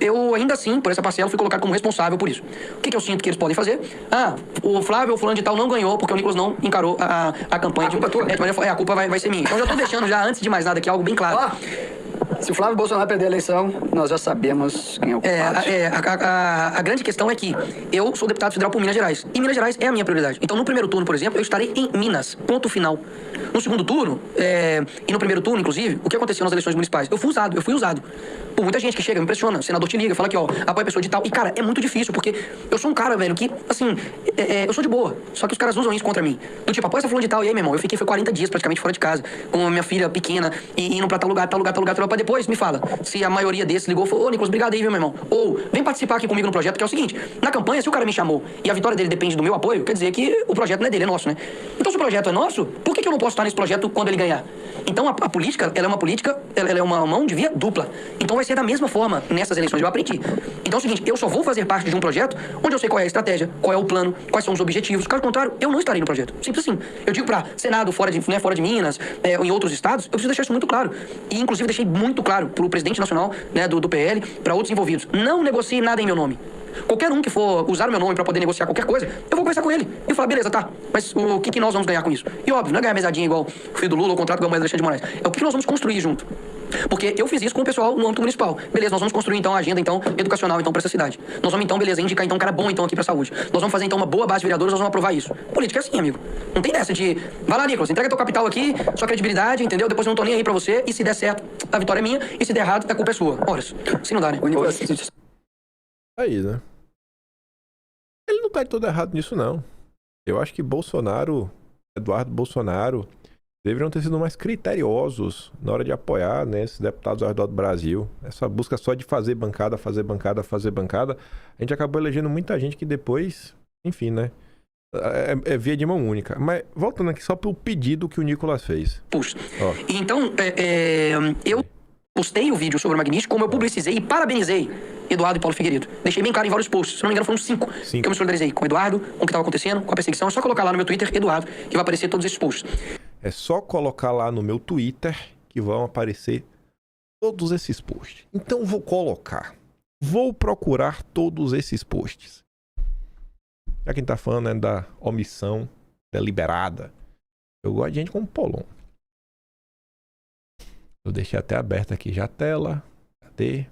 eu ainda assim, por essa parcela, fui colocado como responsável por isso. O que eu sinto que eles podem fazer? O Flávio ou fulano de tal não ganhou porque o Nicolas não encarou a campanha. A culpa vai ser minha. Então já tô deixando já, antes de mais nada, aqui algo bem claro. Se o Flávio Bolsonaro perder a eleição, nós já sabemos quem é o culpado. A grande questão é que eu sou deputado federal por Minas Gerais. E Minas Gerais é a minha prioridade. Então, no primeiro turno, por exemplo, eu estarei em Minas. Ponto final. No segundo turno, e no primeiro turno, inclusive, o que aconteceu nas eleições municipais? Eu fui usado. Por muita gente que chega, me impressiona. O senador te liga, fala que, apoia a pessoa de tal. E, cara, é muito difícil, porque eu sou um cara, velho, que, assim, eu sou de boa. Só que os caras usam isso contra mim. Do tipo, apoia essa fulano de tal. E aí, meu irmão, eu fiquei 40 dias praticamente fora de casa, com a minha filha pequena, e indo pra tal lugar, pra depois me fala. Se a maioria desses ligou e falou, Nicolas, obrigado aí, meu irmão. Ou, vem participar aqui comigo no projeto, que é o seguinte, na campanha, se o cara me chamou e a vitória dele depende do meu apoio, quer dizer que o projeto não é dele, é nosso, né? Então, se o projeto é nosso, por que eu não posso estar nesse projeto quando ele ganhar? Então, a política, ela é uma mão de via dupla. Então, vai ser da mesma forma nessas eleições, eu aprendi. Então, é o seguinte, eu só vou fazer parte de um projeto onde eu sei qual é a estratégia, qual é o plano, quais são os objetivos. Caso contrário, eu não estarei no projeto. Simples assim. Eu digo pra Senado fora de Minas, ou em outros estados, eu preciso deixar isso muito claro. E, inclusive, deixei muito claro pro presidente nacional, né, do PL, para outros envolvidos. Não negocie nada em meu nome. Qualquer um que for usar o meu nome pra poder negociar qualquer coisa, eu vou conversar com ele. E eu falar, beleza, tá, mas o que nós vamos ganhar com isso? E óbvio, não é ganhar mesadinha igual o filho do Lula ou o contrato igual o Moeda Alexandre de Moraes. É o que nós vamos construir junto. Porque eu fiz isso com o pessoal no âmbito municipal. Beleza, nós vamos construir então a agenda educacional então para essa cidade. Nós vamos então, beleza, indicar então um cara bom então aqui pra saúde. Nós vamos fazer então uma boa base de vereadores, nós vamos aprovar isso. Política é assim, amigo. Não tem dessa de, vai lá, Nicolas, entrega teu capital aqui, sua credibilidade, entendeu? Depois eu não tô nem aí pra você, e se der certo, a vitória é minha, e se der errado, a culpa é sua. Ora, assim não dá, né? Aí, né? Ele não tá todo errado nisso, não. Eu acho que Bolsonaro, Eduardo Bolsonaro, deveriam ter sido mais criteriosos na hora de apoiar, né, esses deputados ao redor do Brasil. Essa busca só de fazer bancada, a gente acabou elegendo muita gente que depois, enfim, né, é via de mão única. Mas voltando aqui só pro pedido que o Nicolas fez. Puxa. Então, eu postei o vídeo sobre o Magnífico, como eu publicizei e parabenizei Eduardo e Paulo Figueiredo. Deixei bem claro em vários posts. Se não me engano, foram 5 que eu me solidarizei com o Eduardo, com o que estava acontecendo, com a perseguição. É só colocar lá no meu Twitter, Eduardo, que vai aparecer todos esses posts. É só colocar lá no meu Twitter que vão aparecer todos esses posts. Então vou procurar todos esses posts. Já quem tá falando é da omissão deliberada. Eu gosto de gente como Polon. Eu deixei até aberto aqui já a tela. Cadê?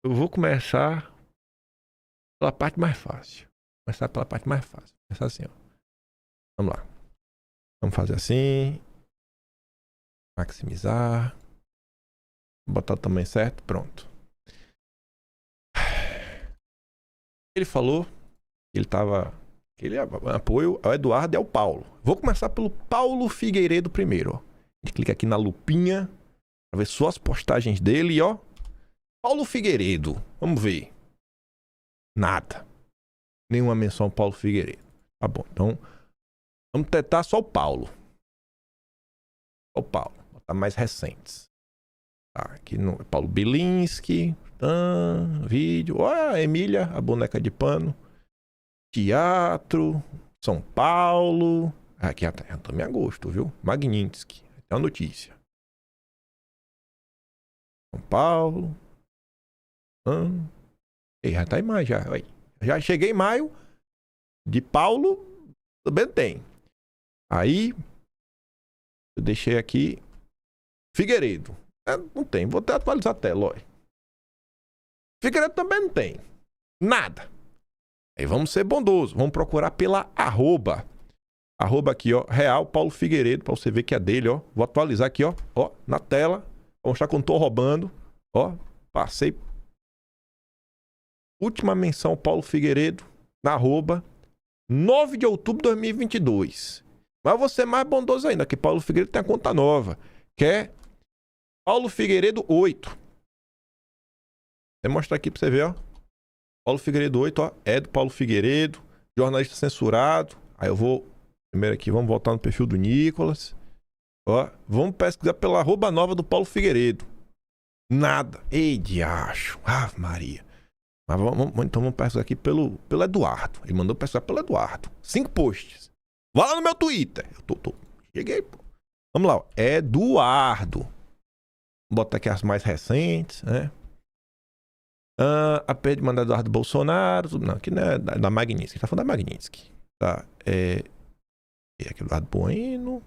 Eu vou começar pela parte mais fácil. Começar assim, ó. Vamos lá. Vamos fazer assim. Maximizar. Botar o tamanho certo. Pronto. Ele falou que ele apoio ao Eduardo e ao Paulo. Vou começar pelo Paulo Figueiredo primeiro, ó. A gente clica aqui na lupinha pra ver só as postagens dele, ó. Paulo Figueiredo. Vamos ver. Nada. Nenhuma menção ao Paulo Figueiredo. Tá bom, então vamos tentar só o Paulo. Só o Paulo. Botar mais recentes. Tá, aqui no Paulo Bilinski. Vídeo. Ó, a Emília, a boneca de pano. Teatro. São Paulo. Aqui já também a gosto, viu? Magnitsky. Tem uma notícia. São Paulo. Já tá em maio já. Já cheguei em maio. De Paulo também tem. Aí eu deixei aqui Figueiredo. Não tem. Vou até atualizar a tela, olha. Figueiredo também não tem. Nada. Aí vamos ser bondosos. Vamos procurar pela arroba. Arroba aqui, ó. Real Paulo Figueiredo. Pra você ver que é dele, ó. Vou atualizar aqui, ó. Ó, na tela. Vou mostrar que eu não tô roubando. Ó, passei. Última menção Paulo Figueiredo. Na arroba. 9 de outubro de 2022. Mas vou ser mais bondoso ainda, que Paulo Figueiredo tem a conta nova. Que é Paulo Figueiredo 8. Vou mostrar aqui pra você ver, ó. Paulo Figueiredo 8, ó. É do Paulo Figueiredo. Jornalista censurado. Aí eu vou... Primeiro aqui, vamos voltar no perfil do Nicolas. Ó. Vamos pesquisar pela arroba nova do Paulo Figueiredo. Nada. Ei, diacho. Ave Maria. Mas então vamos pesquisar aqui pelo Eduardo. Ele mandou pesquisar pelo Eduardo. 5 posts. Vai lá no meu Twitter. Cheguei, pô. Vamos lá, ó. Eduardo. Vou botar aqui as mais recentes, né? A perda de mandado do Eduardo Bolsonaro. Não, aqui não é da Magnitsky. Tá falando da Magnitsky. Tá. Aqui Eduardo Bueno.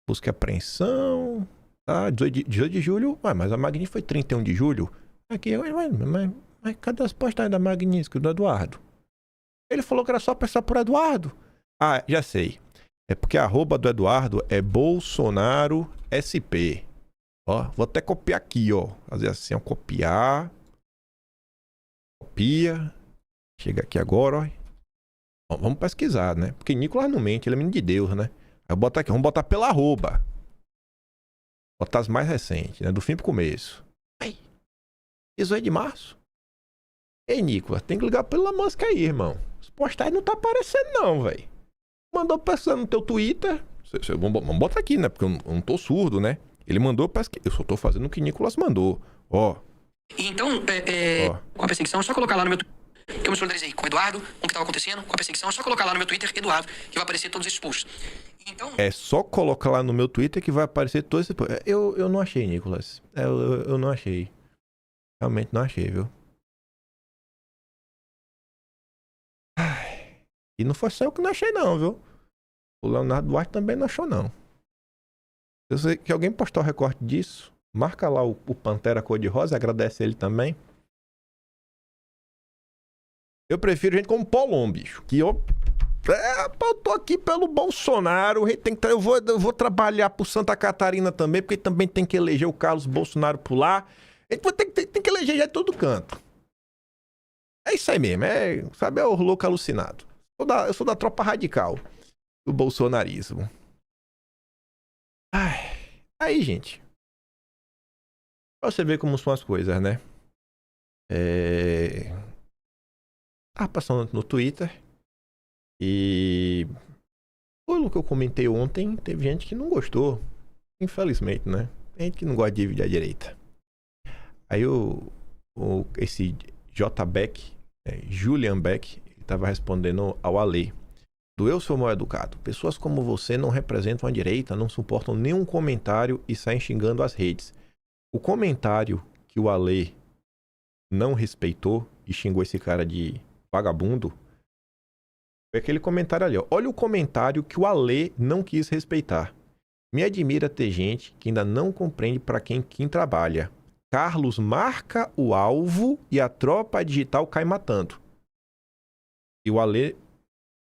Busca e apreensão. Tá. 18 de julho. Mas a Magnitsky foi 31 de julho. Aqui, mas cadê as postagens da Magnitsky, do Eduardo? Ele falou que era só pensar por Eduardo. Ah, já sei. É porque a arroba do Eduardo é Bolsonaro SP. Ó, vou até copiar aqui, ó. Fazer assim, ó. Copiar. Copia. Chega aqui agora, ó. Vamos pesquisar, né? Porque Nicolas não mente, ele é menino de Deus, né? Aí eu botar aqui, vamos botar pela arroba. Botar as mais recentes, né? Do fim pro começo. Aí. 18 de março. Ei, Nicolas, tem que ligar pela música aí, irmão. Os postais não tá aparecendo não, velho. Mandou pesquisar no teu Twitter. Vamos botar aqui, né? Porque eu não tô surdo, né? Ele mandou pesquisar. Eu só tô fazendo o que Nicolas mandou. Ó. Então, com a perseguição, é só colocar lá no meu Twitter, que eu me solidarizei com o Eduardo, com o que estava acontecendo, com a perseguição, é só colocar lá no meu Twitter, Eduardo, que vai aparecer todos esses posts. Então... É só colocar lá no meu Twitter que vai aparecer todo esse... Eu não achei, Nicolas. Eu não achei. Realmente não achei, viu? Ai. E não foi só eu que não achei, não, viu? O Leonardo Duarte também não achou, não. Se você, que alguém postar o recorte disso, marca lá o Pantera Cor-de-Rosa, agradece ele também. Eu prefiro gente como Paulon, bicho. Que eu tô aqui pelo Bolsonaro. Eu vou trabalhar por Santa Catarina também, porque também tem que eleger o Carlos Bolsonaro por lá. A gente tem que eleger já de todo canto. É isso aí mesmo. Sabe, é o louco alucinado. Eu sou da tropa radical do bolsonarismo. Ai, aí, gente. Pra você ver como são as coisas, né? Tava passando no Twitter e pelo que eu comentei ontem, teve gente que não gostou. Infelizmente, né? Tem gente que não gosta de dividir a direita. Aí esse J. Beck, Julian Beck, ele tava respondendo ao Ale. Do Eu Sou Mal Educado. Pessoas como você não representam a direita, não suportam nenhum comentário e saem xingando as redes. O comentário que o Ale não respeitou e xingou esse cara de vagabundo foi aquele comentário ali, ó. Olha o comentário que o Ale não quis respeitar. Me admira ter gente que ainda não compreende para quem trabalha. Carlos marca o alvo e a tropa digital cai matando. E o Ale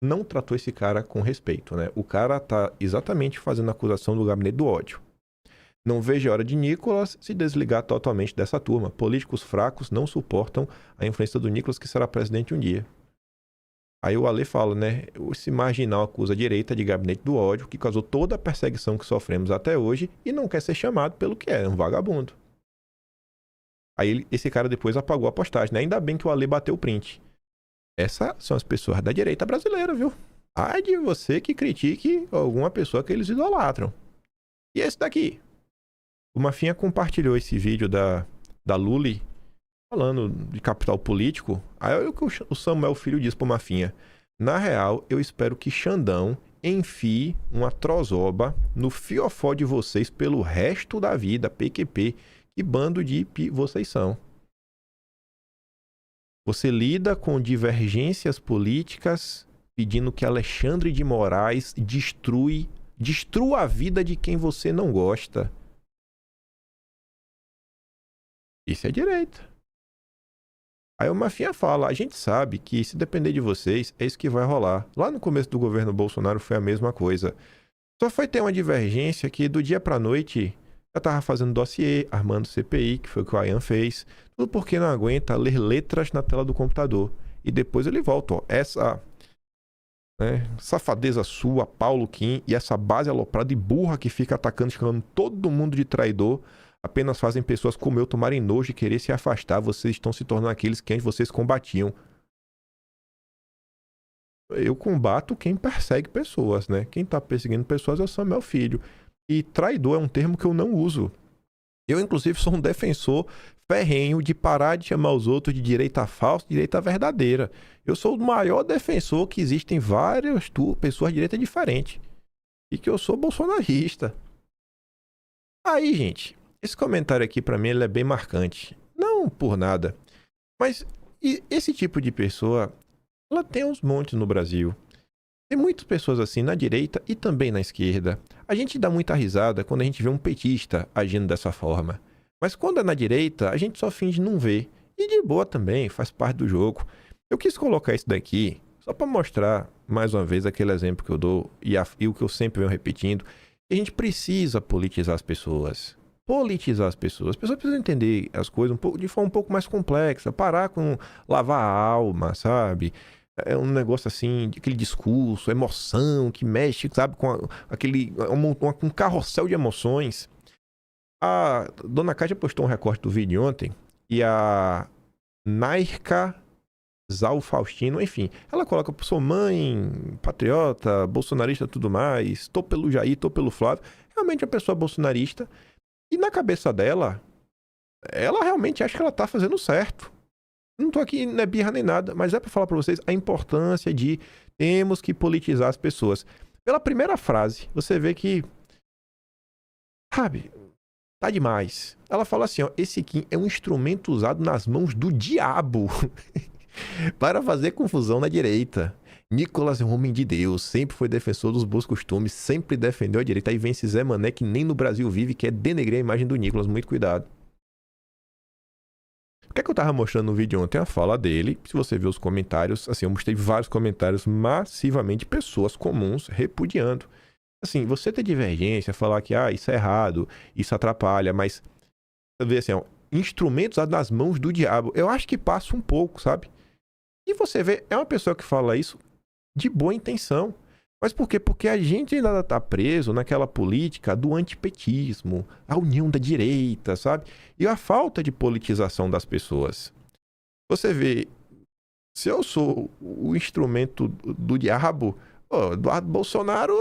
não tratou esse cara com respeito, né? O cara tá exatamente fazendo a acusação do gabinete do ódio. Não vejo a hora de Nicolas se desligar totalmente dessa turma. Políticos fracos não suportam a influência do Nicolas, que será presidente um dia. Aí o Ale fala, né? Esse marginal acusa a direita de gabinete do ódio, que causou toda a perseguição que sofremos até hoje e não quer ser chamado pelo que é, um vagabundo. Aí esse cara depois apagou a postagem, né? Ainda bem que o Ale bateu o print. Essas são as pessoas da direita brasileira, viu? Ai de você que critique alguma pessoa que eles idolatram. E esse daqui? O Mafinha compartilhou esse vídeo da Lully falando de capital político. Aí olha o que o Samuel Filho diz pro Mafinha. Na real, eu espero que Xandão enfie uma trozoba no fiofó de vocês pelo resto da vida, PQP. Que bando de vocês são. Você lida com divergências políticas pedindo que Alexandre de Moraes destrua a vida de quem você não gosta. Isso é direita. Aí o Mafinha fala, a gente sabe que se depender de vocês, é isso que vai rolar. Lá no começo do governo Bolsonaro foi a mesma coisa. Só foi ter uma divergência que do dia pra noite já tava fazendo dossiê, armando CPI, que foi o que o Ayan fez. Tudo porque não aguenta ler letras na tela do computador. E depois ele volta, ó. Essa safadeza sua, Paulo Kim, e essa base aloprada e burra que fica atacando, chamando todo mundo de traidor, apenas fazem pessoas como eu tomarem nojo e querer se afastar. Vocês estão se tornando aqueles que antes vocês combatiam. Eu combato quem persegue pessoas, né? Quem tá perseguindo pessoas é o Samuel Filho. E traidor é um termo que eu não uso. Eu, inclusive, sou um defensor ferrenho de parar de chamar os outros de direita falsa, de direita verdadeira. Eu sou o maior defensor que existem várias pessoas de direita diferente. E que eu sou bolsonarista. Aí, gente, esse comentário aqui pra mim ele é bem marcante. Não por nada. Mas esse tipo de pessoa, ela tem uns montes no Brasil. Tem muitas pessoas assim na direita e também na esquerda. A gente dá muita risada quando a gente vê um petista agindo dessa forma. Mas quando é na direita, a gente só finge não ver. E de boa também, faz parte do jogo. Eu quis colocar isso daqui só para mostrar, mais uma vez, aquele exemplo que eu dou e o que eu sempre venho repetindo. Que a gente precisa politizar as pessoas. Politizar as pessoas. As pessoas precisam entender as coisas de forma um pouco mais complexa. Parar com lavar a alma, sabe? É um negócio assim, aquele discurso, emoção que mexe, sabe, com um carrossel de emoções. A Dona Cátia postou um recorte do vídeo ontem e a Nairka Zal Faustino, enfim, ela coloca, sou mãe, patriota, bolsonarista, tudo mais, tô pelo Jair, tô pelo Flávio. Realmente é uma pessoa bolsonarista e na cabeça dela, ela realmente acha que ela tá fazendo certo. Não tô aqui, não é birra nem nada, mas é para falar para vocês a importância de temos que politizar as pessoas. pela primeira frase, você vê que, sabe, tá demais. Ela fala assim, ó, esse Kim é um instrumento usado nas mãos do diabo para fazer confusão na direita. Nicolas é um homem de Deus, sempre foi defensor dos bons costumes, sempre defendeu a direita. Aí vem esse Zé Mané que nem no Brasil vive, que é denegrir a imagem do Nicolas. Muito cuidado. O que é que eu tava mostrando no vídeo ontem? A fala dele. Se você ver os comentários, assim, eu mostrei vários comentários massivamente de pessoas comuns repudiando. Assim, você ter divergência, falar que, isso é errado, isso atrapalha, mas você vê assim, ó, instrumentos nas mãos do diabo. Eu acho que passa um pouco, sabe? E você vê, é uma pessoa que fala isso de boa intenção. Mas por quê? Porque a gente ainda tá preso naquela política do antipetismo, a união da direita, sabe? E a falta de politização das pessoas. Você vê, se eu sou o instrumento do diabo, Eduardo Bolsonaro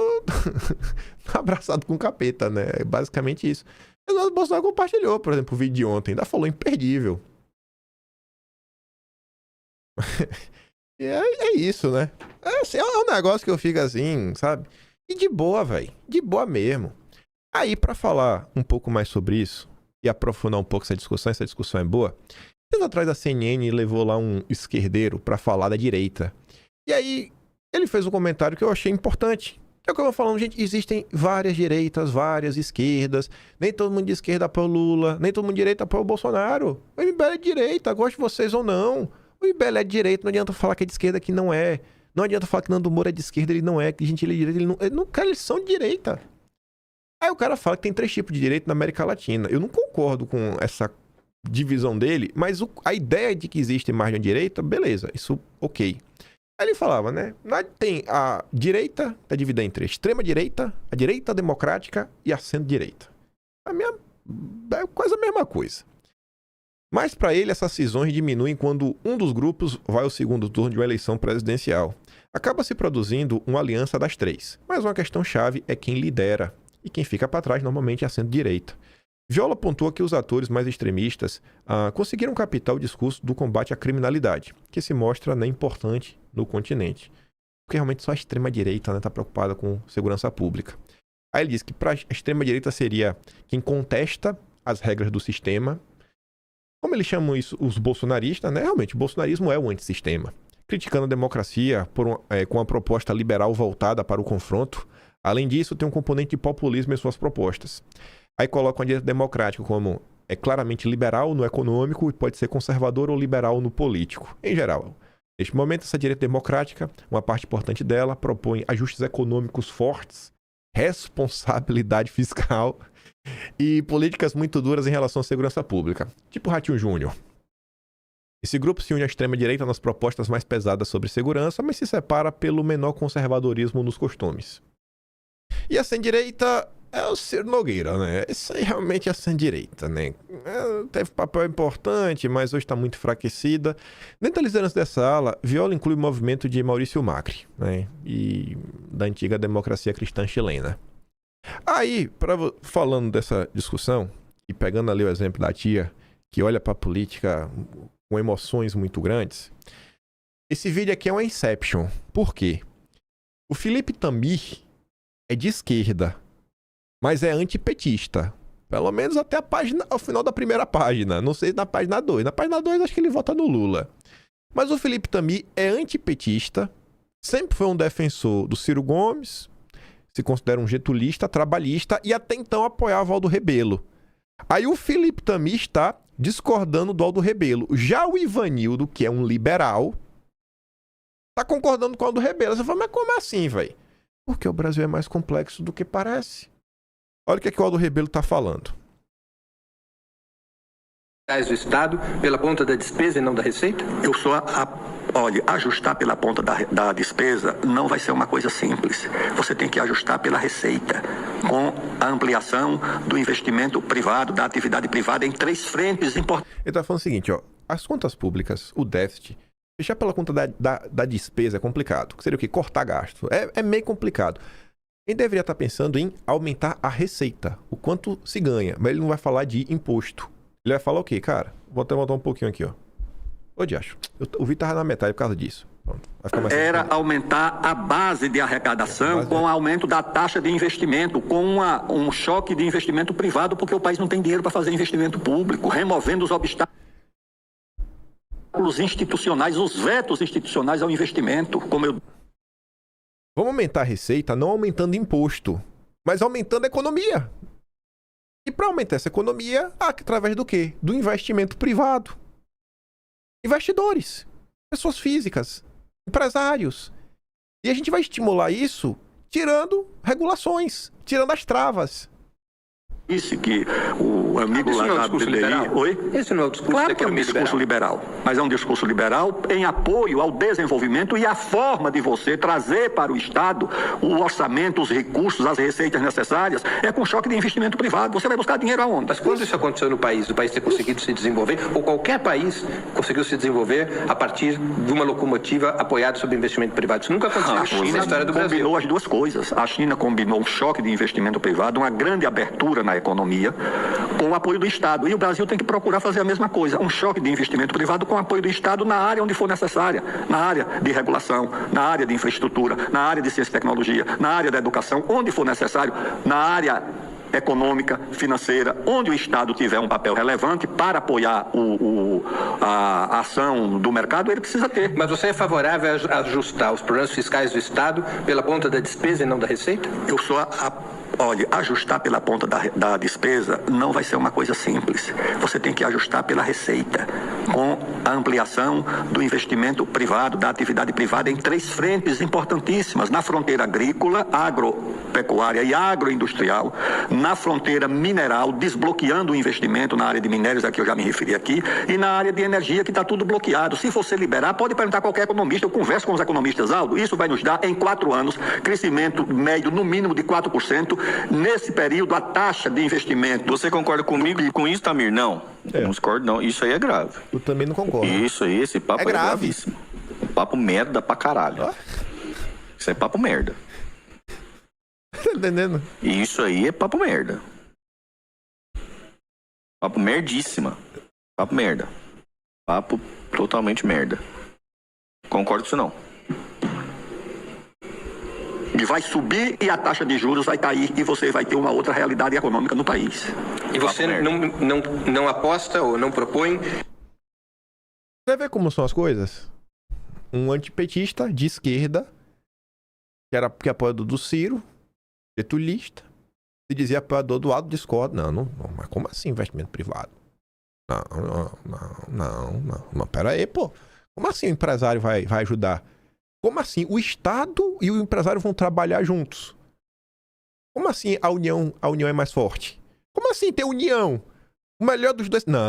abraçado com o capeta, né? É basicamente isso. Eduardo Bolsonaro compartilhou, por exemplo, o vídeo de ontem, ainda falou imperdível. É isso, né? É um negócio que eu fico assim, sabe? E de boa, velho. De boa mesmo. Aí, pra falar um pouco mais sobre isso e aprofundar um pouco essa discussão é boa. Dias atrás a CNN levou lá um esquerdeiro pra falar da direita. E aí, ele fez um comentário que eu achei importante. É o que eu vou falando, gente, existem várias direitas, várias esquerdas. Nem todo mundo de esquerda apoia o Lula, nem todo mundo de direita apoia o Bolsonaro. O MBL é de direita, gosto de vocês ou não. O MBL é de direita, não adianta falar que é de esquerda, que não é. Não adianta falar que Nando Moura é de esquerda, ele não é. Que gente, ele é de direita, ele não. Cara, eles são de direita. Aí o cara fala que tem 3 tipos de direita na América Latina. Eu não concordo com essa divisão dele, mas a ideia de que existe margem à direita, beleza, isso ok. Aí ele falava, né? Tem a direita, tá dividida entre a extrema-direita, a direita democrática e a centro-direita. É quase a mesma coisa. Mas para ele, essas cisões diminuem quando um dos grupos vai ao segundo turno de uma eleição presidencial. Acaba se produzindo uma aliança das 3. Mas uma questão chave é quem lidera. E quem fica para trás normalmente é a centro-direita. Viola pontua que os atores mais extremistas conseguiram captar o discurso do combate à criminalidade, que se mostra importante no continente. Porque realmente só a extrema-direita está preocupada com segurança pública. Aí ele diz que para a extrema-direita seria quem contesta as regras do sistema. Como eles chamam isso, os bolsonaristas, né? Realmente, o bolsonarismo é o antissistema. Criticando a democracia com uma proposta liberal voltada para o confronto. Além disso, tem um componente de populismo em suas propostas. Aí colocam a direita democrática como claramente liberal no econômico e pode ser conservador ou liberal no político. Em geral, neste momento, essa direita democrática, uma parte importante dela, propõe ajustes econômicos fortes, responsabilidade fiscal e políticas muito duras em relação à segurança pública, tipo Ratinho Júnior. Esse grupo se une à extrema-direita nas propostas mais pesadas sobre segurança, mas se separa pelo menor conservadorismo nos costumes. E a centro-direita é o Ciro Nogueira, né? Isso aí realmente é a centro-direita, né? Teve papel importante, mas hoje está muito enfraquecida. Dentro da liderança dessa ala, Viola inclui o movimento de Maurício Macri, né? E da antiga democracia cristã chilena. Aí, falando dessa discussão, e pegando ali o exemplo da tia, que olha para a política com emoções muito grandes, esse vídeo aqui é uma Inception. Por quê? O Felipe Tamir é de esquerda, mas é antipetista. Pelo menos até ao final da primeira página. Não sei na página 2. Na página 2 acho que ele vota no Lula. Mas o Felipe Tamir é antipetista, sempre foi um defensor do Ciro Gomes, se considera um getulista, trabalhista e até então apoiava o Aldo Rebelo. Aí o Felipe Tamir está discordando do Aldo Rebelo. Já o Ivanildo, que é um liberal, está concordando com o Aldo Rebelo. Você fala, mas como assim, velho? Porque o Brasil é mais complexo do que parece. Olha o que é que o Aldo Rebelo está falando. Do Estado pela ponta da despesa e não da receita? Olha, ajustar pela ponta da despesa não vai ser uma coisa simples. Você tem que ajustar pela receita, com a ampliação do investimento privado, da atividade privada em 3 frentes importantes. Ele está falando o seguinte, ó, as contas públicas, o déficit, fechar pela conta da despesa é complicado. Seria o quê? Cortar gasto. É meio complicado. Ele deveria estar pensando em aumentar a receita, o quanto se ganha, mas ele não vai falar de imposto. Ele vai falar o quê, cara? Vou até voltar um pouquinho aqui, ó. Ô, diacho, o vídeo tava na metade por causa disso. era aumentar a base de arrecadação com o aumento da taxa de investimento, com um choque de investimento privado, porque o país não tem dinheiro para fazer investimento público, removendo os obstáculos institucionais, os vetos institucionais ao investimento. Vamos aumentar a receita não aumentando imposto, mas aumentando a economia. E para aumentar essa economia, através do quê? Do investimento privado. Investidores, pessoas físicas, empresários. E a gente vai estimular isso tirando regulações, tirando as travas. Disse que o amigo lá da BDI... Oi? Esse não é o discurso claro que é um discurso liberal, mas é um discurso liberal em apoio ao desenvolvimento e a forma de você trazer para o Estado o orçamento, os recursos, as receitas necessárias é com choque de investimento privado. Você vai buscar dinheiro aonde? Mas quando isso aconteceu no país, o país ter conseguido se desenvolver, ou qualquer país conseguiu se desenvolver a partir de uma locomotiva apoiada sob investimento privado? Isso nunca aconteceu. A China combinou as duas coisas. A China combinou um choque de investimento privado, uma grande abertura na economia, com o apoio do Estado. E o Brasil tem que procurar fazer a mesma coisa, um choque de investimento privado com o apoio do Estado na área onde for necessária, na área de regulação, na área de infraestrutura, na área de ciência e tecnologia, na área da educação, onde for necessário, na área econômica, financeira, onde o Estado tiver um papel relevante para apoiar a ação do mercado, ele precisa ter. Mas você é favorável a ajustar os problemas fiscais do Estado pela ponta da despesa e não da receita? Eu sou Olha, ajustar pela ponta da despesa não vai ser uma coisa simples. Você tem que ajustar pela receita, com a ampliação do investimento privado, da atividade privada em 3 frentes importantíssimas: na fronteira agrícola, agropecuária e agroindustrial, na fronteira mineral, desbloqueando o investimento na área de minérios, a que eu já me referi aqui, e na área de energia, que está tudo bloqueado. Se você liberar, pode perguntar a qualquer economista, eu converso com os economistas, Aldo, isso vai nos dar, em 4 anos, crescimento médio no mínimo de 4%. Nesse período, a taxa de investimento... Você concorda comigo com isso, Tamir? Não. Não discordo, não. Isso aí é grave. Eu também não concordo. Isso aí, esse papo é gravíssimo. Papo merda pra caralho. Isso é papo merda. Tá entendendo? Isso aí é papo merda. Papo merdíssima. Papo merda. Papo totalmente merda. Concordo com isso não. E vai subir e a taxa de juros vai cair e você vai ter uma outra realidade econômica no país. E você não aposta ou não propõe? Você vê como são as coisas? Um antipetista de esquerda, que é apoiador do Ciro, getulista, se dizia apoiador do Aldo, discorda. Não, mas como assim investimento privado? Não, pera aí, pô. Como assim o empresário vai ajudar? Como assim o Estado e o empresário vão trabalhar juntos? Como assim a união é mais forte? Como assim ter união? O melhor dos dois... Não.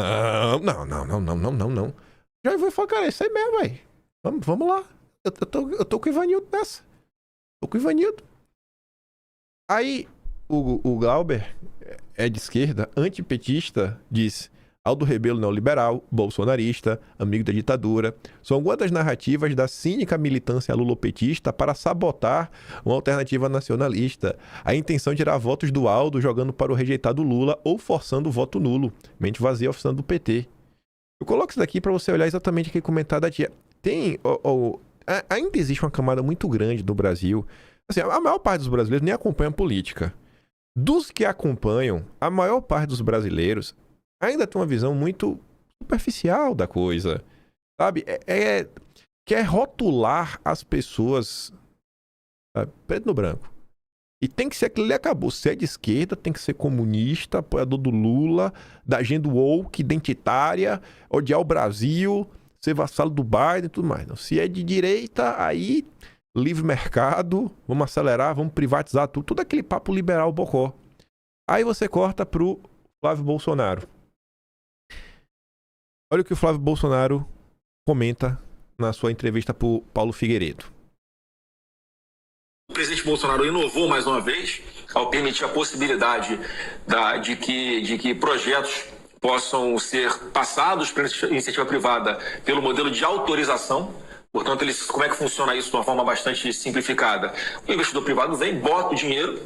Já vou falar, cara, isso aí mesmo, velho. Vamos lá. Eu tô com o Ivanildo nessa. Tô com o Ivanildo. Aí o Glauber é de esquerda, antipetista, diz... Aldo Rebelo neoliberal, bolsonarista, amigo da ditadura, são algumas das narrativas da cínica militância lulopetista para sabotar uma alternativa nacionalista. A intenção de tirar votos do Aldo jogando para o rejeitado Lula ou forçando o voto nulo, mente vazia oficiando do PT. Eu coloco isso daqui para você olhar exatamente aquele comentário da tia. Ainda existe uma camada muito grande no Brasil. Assim, a maior parte dos brasileiros nem acompanha a política. Dos que acompanham, a maior parte dos brasileiros ainda tem uma visão muito superficial da coisa, sabe? Quer rotular as pessoas, sabe? Preto no branco. E tem que ser aquilo ali, acabou. Se é de esquerda, tem que ser comunista, apoiador do Lula, da agenda woke, identitária, odiar o Brasil, ser vassalo do Biden e tudo mais. Não. Se é de direita, aí livre mercado, vamos acelerar, vamos privatizar tudo. Tudo aquele papo liberal bocó. Aí você corta pro Flávio Bolsonaro. Olha o que o Flávio Bolsonaro comenta na sua entrevista para o Paulo Figueiredo. O presidente Bolsonaro inovou mais uma vez ao permitir a possibilidade de que projetos possam ser passados pela iniciativa privada pelo modelo de autorização. Portanto, como é que funciona isso de uma forma bastante simplificada? O investidor privado vem, bota o dinheiro.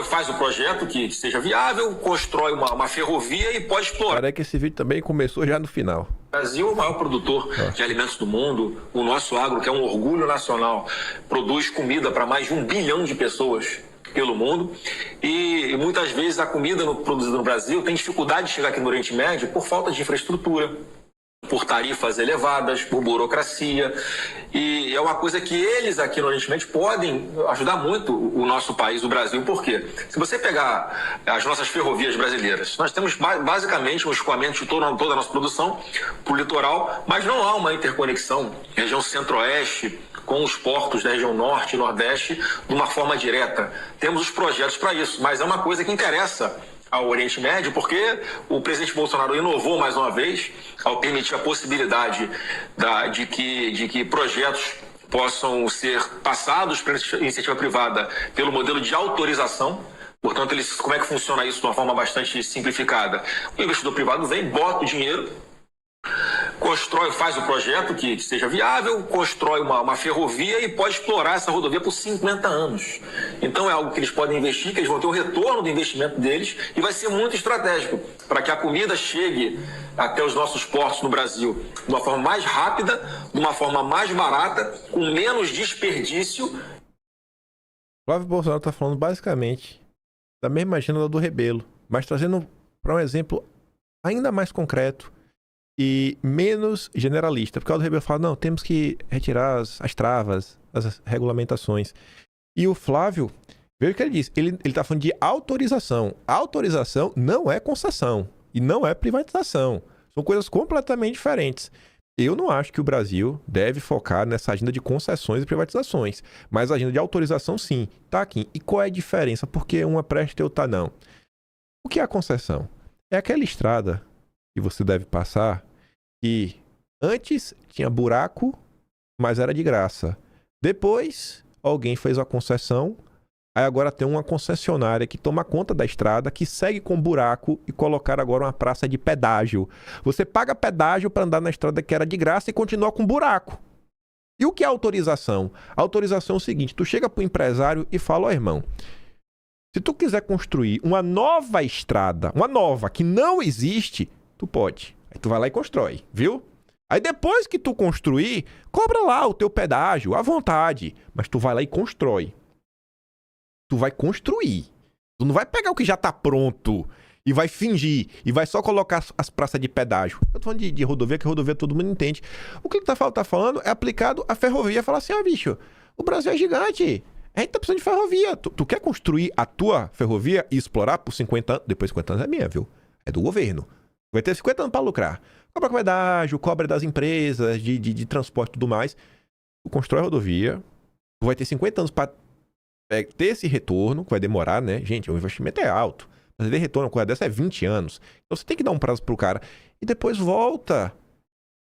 faz o projeto que seja viável, constrói uma ferrovia e pode explorar. Parece que esse vídeo também começou já no final. O Brasil é o maior produtor de alimentos do mundo. O nosso agro, que é um orgulho nacional, produz comida para mais de 1 bilhão de pessoas pelo mundo. E muitas vezes a comida produzida no Brasil tem dificuldade de chegar aqui no Oriente Médio por falta de infraestrutura, por tarifas elevadas, por burocracia. E é uma coisa que eles aqui no Oriente Médio podem ajudar muito o nosso país, o Brasil. Por quê? Se você pegar as nossas ferrovias brasileiras, nós temos basicamente um escoamento de toda a nossa produção para o litoral, mas não há uma interconexão região centro-oeste com os portos da região norte e nordeste de uma forma direta. Temos os projetos para isso, mas é uma coisa que interessa ao Oriente Médio, porque o presidente Bolsonaro inovou mais uma vez ao permitir a possibilidade de que projetos possam ser passados para a iniciativa privada pelo modelo de autorização. Portanto, como é que funciona isso de uma forma bastante simplificada? O investidor privado vem, bota o dinheiro, faz o projeto que seja viável, constrói uma ferrovia e pode explorar essa rodovia por 50 anos. Então é algo que eles podem investir, que eles vão ter o retorno do investimento deles e vai ser muito estratégico para que a comida chegue até os nossos portos no Brasil de uma forma mais rápida, de uma forma mais barata, com menos desperdício. Flávio Bolsonaro está falando basicamente da mesma agenda do Rebelo, mas trazendo para um exemplo ainda mais concreto e menos generalista. Porque o Rebelo fala, não, temos que retirar as travas, as regulamentações. E o Flávio, veja o que ele disse, ele está falando de autorização. Autorização não é concessão e não é privatização. São coisas completamente diferentes. Eu não acho que o Brasil deve focar nessa agenda de concessões e privatizações, mas a agenda de autorização sim, está aqui. E qual é a diferença? Porque uma presta e outra não. O que é a concessão? É aquela estrada que você deve passar que antes tinha buraco, mas era de graça. Depois, alguém fez a concessão, aí agora tem uma concessionária que toma conta da estrada, que segue com buraco e colocar agora uma praça de pedágio. Você paga pedágio para andar na estrada que era de graça e continua com buraco. E o que é autorização? A autorização é o seguinte, tu chega para o empresário e fala, ó irmão, se tu quiser construir uma nova estrada, uma nova, que não existe, tu pode. Aí tu vai lá e constrói, viu? Aí depois que tu construir, cobra lá o teu pedágio, à vontade. Mas tu vai lá e constrói. Tu vai construir. Tu não vai pegar o que já tá pronto e vai fingir. E vai só colocar as praças de pedágio. Eu tô falando de rodovia, que rodovia todo mundo entende. O que ele tá falando é aplicado à ferrovia. Falar assim, bicho, o Brasil é gigante. A gente tá precisando de ferrovia. Tu quer construir a tua ferrovia e explorar por 50 anos? Depois de 50 anos é minha, viu? É do governo. Vai ter 50 anos para lucrar. Cobra pedágio, cobra das empresas, de transporte e tudo mais. Tu constrói a rodovia, tu vai ter 50 anos para ter esse retorno, que vai demorar, né? Gente, o investimento é alto. Mas ter retorno, uma coisa dessa é 20 anos. Então você tem que dar um prazo pro cara. E depois volta.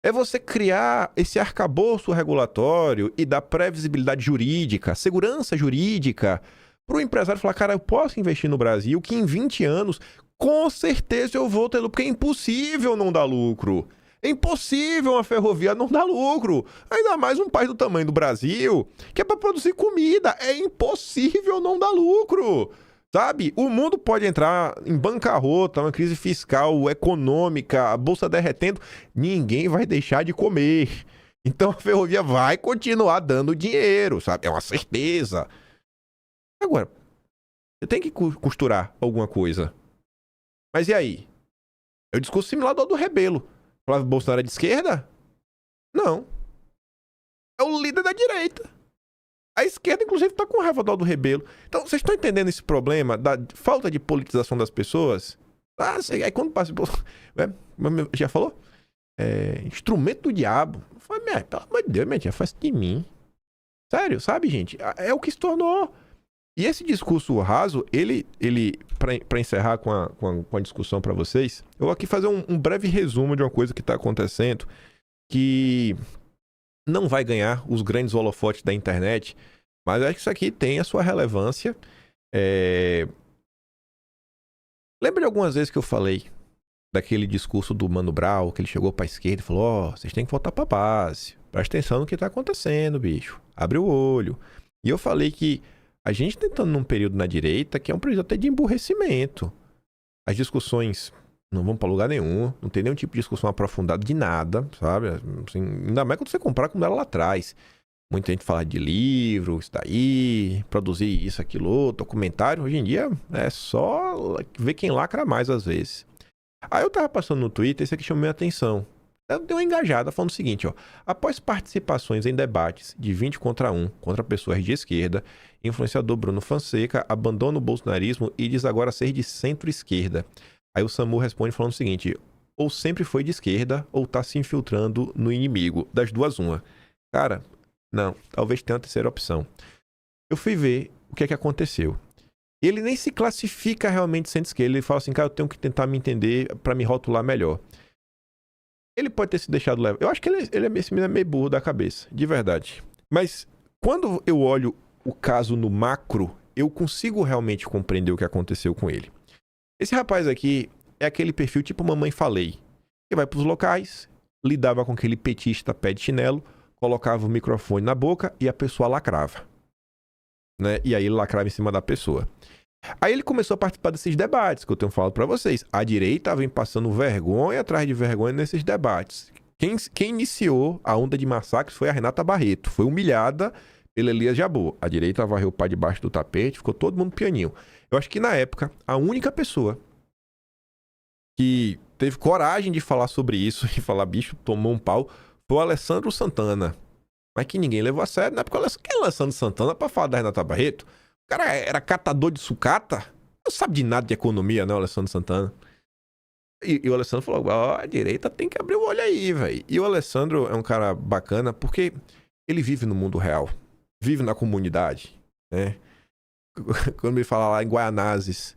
É você criar esse arcabouço regulatório e dar previsibilidade jurídica, segurança jurídica, pro empresário falar, cara, eu posso investir no Brasil que em 20 anos... com certeza eu vou ter lucro, porque é impossível não dar lucro. É impossível uma ferrovia não dar lucro. Ainda mais um país do tamanho do Brasil, que é para produzir comida. É impossível não dar lucro. Sabe? O mundo pode entrar em bancarrota, uma crise fiscal, econômica, a bolsa derretendo. Ninguém vai deixar de comer. Então a ferrovia vai continuar dando dinheiro, sabe? É uma certeza. Agora, eu tenho que costurar alguma coisa. Mas e aí? É o discurso similar ao do Rebelo. Flávio Bolsonaro é de esquerda? Não. É o líder da direita. A esquerda, inclusive, está com raiva do Rebelo. Então, vocês estão entendendo esse problema da falta de politização das pessoas? Aí quando passa... já falou? Instrumento do diabo. Eu falei, pelo amor de Deus, minha tia, faz de mim. Sério, sabe, gente? É o que se tornou... E esse discurso raso, ele para encerrar com a discussão para vocês, eu vou aqui fazer um breve resumo de uma coisa que está acontecendo, que não vai ganhar os grandes holofotes da internet, mas acho que isso aqui tem a sua relevância. Lembra de algumas vezes que eu falei daquele discurso do Mano Brown, que ele chegou para a esquerda e falou, vocês têm que voltar para a base, presta atenção no que está acontecendo, bicho, abre o olho. E eu falei que a gente tá entrando num período na direita que é um período até de emburrecimento. As discussões não vão pra lugar nenhum, não tem nenhum tipo de discussão aprofundada de nada, sabe? Assim, ainda mais quando você comparar como era lá atrás. Muita gente fala de livro, isso daí, produzir isso, aquilo, outro, documentário. Hoje em dia é só ver quem lacra mais às vezes. Aí eu tava passando no Twitter, esse aqui chamou minha atenção. Eu dei uma engajada falando o seguinte, ó. Após participações em debates de 20 contra 1 contra pessoas de esquerda, influenciador Bruno Fonseca abandona o bolsonarismo e diz agora ser de centro-esquerda. Aí o Samu responde falando o seguinte, ou sempre foi de esquerda ou tá se infiltrando no inimigo. Das duas, uma. Cara, não, talvez tenha uma terceira opção. Eu fui ver o que é que aconteceu. Ele nem se classifica realmente centro-esquerda, ele fala assim, cara, eu tenho que tentar me entender pra me rotular melhor. Ele pode ter se deixado levar. Eu acho que esse menino é meio burro da cabeça, de verdade. Mas quando eu olho o caso no macro, eu consigo realmente compreender o que aconteceu com ele. Esse rapaz aqui é aquele perfil tipo mamãe falei. Que vai pros locais, lidava com aquele petista pé de chinelo, colocava o microfone na boca e a pessoa lacrava. Né? E aí ele lacrava em cima da pessoa. Aí ele começou a participar desses debates que eu tenho falado pra vocês. A direita vem passando vergonha atrás de vergonha nesses debates. Quem iniciou a onda de massacres foi a Renata Barreto. Foi humilhada pelo Elias Jabbour. A direita varreu o pá debaixo do tapete, ficou todo mundo pianinho. Eu acho que na época, a única pessoa que teve coragem de falar sobre isso e falar, bicho, tomou um pau, foi o Alessandro Santana. Mas que ninguém levou a sério, né? Porque quem é o Alessandro Santana pra falar da Renata Barreto? O cara era catador de sucata? Não sabe de nada de economia, né, o Alessandro Santana? E o Alessandro falou, ó, a direita tem que abrir o olho aí, velho. E o Alessandro é um cara bacana porque ele vive no mundo real. Vive na comunidade, né? Quando ele fala lá em Guaianazes.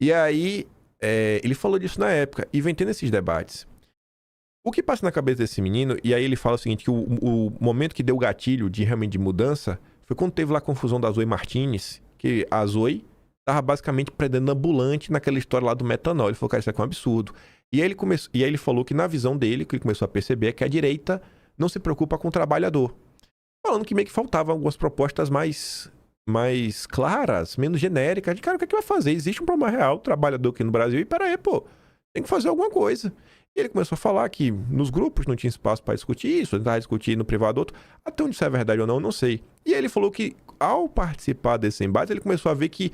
E aí, ele falou disso na época. E vem tendo esses debates. O que passa na cabeça desse menino, e aí ele fala o seguinte, que o momento que deu o gatilho de realmente de mudança foi quando teve lá a confusão da Zoe Martinez, que a Zoe tava basicamente prendendo ambulante naquela história lá do metanol. Ele falou, cara, isso aqui é um absurdo. E aí ele falou que na visão dele, que ele começou a perceber, é que a direita não se preocupa com o trabalhador. Falando que meio que faltavam algumas propostas mais claras, menos genéricas. De cara, o que é que vai fazer? Existe um problema real, trabalhador aqui no Brasil, e peraí, pô, tem que fazer alguma coisa. E ele começou a falar que nos grupos não tinha espaço para discutir isso, tentar discutir no privado outro. Até onde isso é verdade ou não, não sei. E ele falou que, ao participar desse embate, ele começou a ver que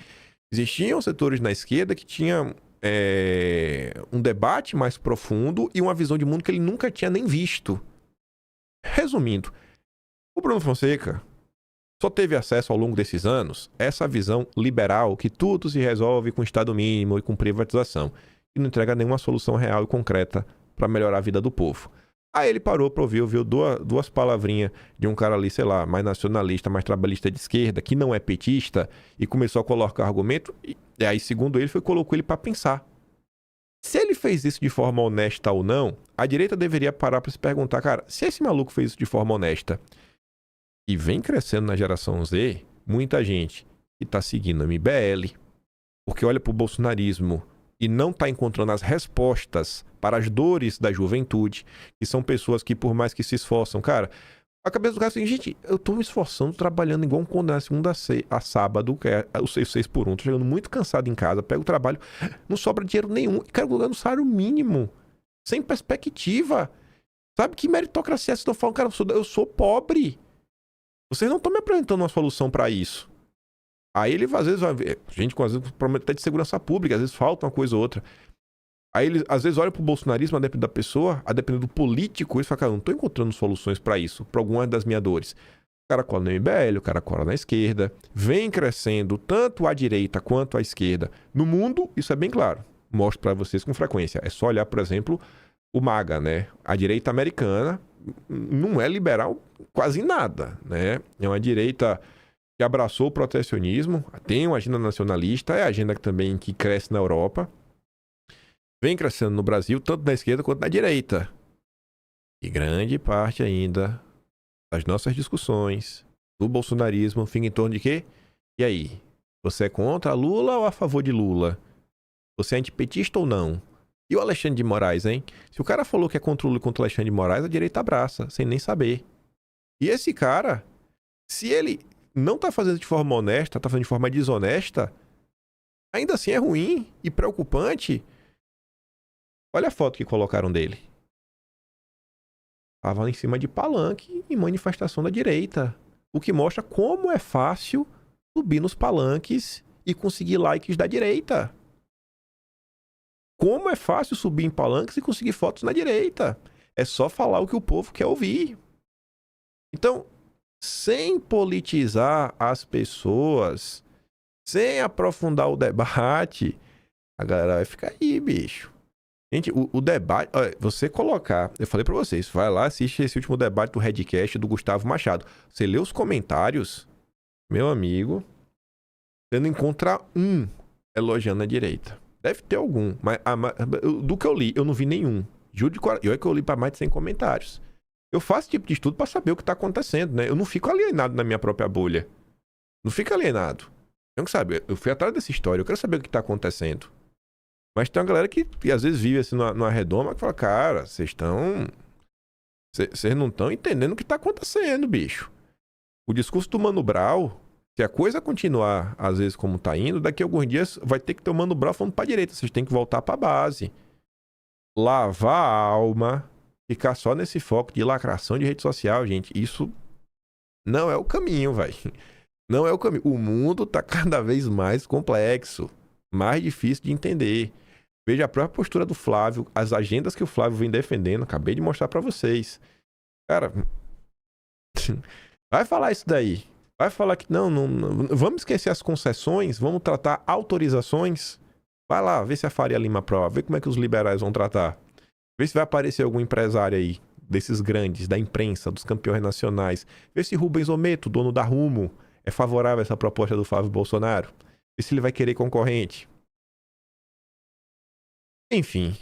existiam setores na esquerda que tinham um debate mais profundo e uma visão de mundo que ele nunca tinha nem visto. Resumindo, o Bruno Fonseca só teve acesso ao longo desses anos a essa visão liberal que tudo se resolve com Estado mínimo e com privatização. E não entrega nenhuma solução real e concreta para melhorar a vida do povo. Aí ele parou para ouvir, ouviu duas palavrinhas de um cara ali, sei lá, mais nacionalista, mais trabalhista de esquerda, que não é petista, e começou a colocar argumento, e aí, segundo ele, colocou ele para pensar. Se ele fez isso de forma honesta ou não, a direita deveria parar para se perguntar, cara, se esse maluco fez isso de forma honesta e vem crescendo na geração Z, muita gente que está seguindo a MBL, porque olha pro bolsonarismo e não está encontrando as respostas para as dores da juventude, que são pessoas que, por mais que se esforçam, cara, a cabeça do cara é assim, gente, eu tô me esforçando, trabalhando igual um condenado, segunda a sábado, que é o 6 por 1, tô chegando muito cansado em casa, pego o trabalho, não sobra dinheiro nenhum, e quero lugar no salário mínimo, sem perspectiva. Sabe que meritocracia vocês estão falando, cara, eu sou pobre. Vocês não estão me apresentando uma solução para isso. Aí ele, às vezes, vai ver, gente com, às vezes, problema até de segurança pública, às vezes falta uma coisa ou outra. Aí ele, às vezes, olha pro bolsonarismo, a depender da pessoa, a depender do político, e fala, cara, eu não tô encontrando soluções para isso, para alguma das minhas dores. O cara cola no MBL, o cara cola na esquerda, vem crescendo tanto à direita quanto à esquerda. No mundo, isso é bem claro. Mostro para vocês com frequência. É só olhar, por exemplo, o MAGA, né? A direita americana não é liberal quase em nada, né? É uma direita que abraçou o protecionismo, tem uma agenda nacionalista, é a agenda também que cresce na Europa, vem crescendo no Brasil, tanto na esquerda quanto na direita. E grande parte ainda das nossas discussões do bolsonarismo fica em torno de quê? E aí? Você é contra Lula ou a favor de Lula? Você é antipetista ou não? E o Alexandre de Moraes, hein? Se o cara falou que é contra o Lula e contra o Alexandre de Moraes, a direita abraça, sem nem saber. E esse cara, se ele não tá fazendo de forma honesta, tá fazendo de forma desonesta, ainda assim é ruim e preocupante. Olha a foto que colocaram dele. Tava lá em cima de palanque em manifestação da direita. O que mostra como é fácil subir nos palanques e conseguir likes da direita. Como é fácil subir em palanques e conseguir fotos na direita. É só falar o que o povo quer ouvir. Então, sem politizar as pessoas, sem aprofundar o debate, a galera vai ficar aí, bicho. Gente, o debate... Olha, você colocar... Eu falei pra vocês, vai lá, assiste esse último debate do Redcast do Gustavo Machado. Você lê os comentários, meu amigo, você não encontra um elogiando a direita. Deve ter algum, mas do que eu li, eu não vi nenhum. Juro de coração. Eu que eu li pra mais de 100 comentários. Eu faço esse tipo de estudo pra saber o que tá acontecendo, né? Eu não fico alienado na minha própria bolha. Não fico alienado. Eu não sabe, eu fui atrás dessa história, eu quero saber o que tá acontecendo. Mas tem uma galera que às vezes vive assim numa redoma que fala, cara, vocês não estão entendendo o que tá acontecendo, bicho. O discurso do Mano Brown, se a coisa continuar às vezes como tá indo, daqui a alguns dias vai ter que ter o Mano Brown falando pra direita, vocês têm que voltar pra base. Lavar a alma, ficar só nesse foco de lacração de rede social, gente, isso não é o caminho, velho. Não é o caminho. O mundo tá cada vez mais complexo, mais difícil de entender. Veja a própria postura do Flávio, as agendas que o Flávio vem defendendo, acabei de mostrar pra vocês. Cara, vai falar isso daí. Vai falar que não, vamos esquecer as concessões, vamos tratar autorizações. Vai lá, vê se a Faria Lima aprova, vê como é que os liberais vão tratar. Vê se vai aparecer algum empresário aí, desses grandes, da imprensa, dos campeões nacionais. Vê se Rubens Ometo, dono da Rumo, é favorável a essa proposta do Flávio Bolsonaro. Vê se ele vai querer concorrente. Enfim.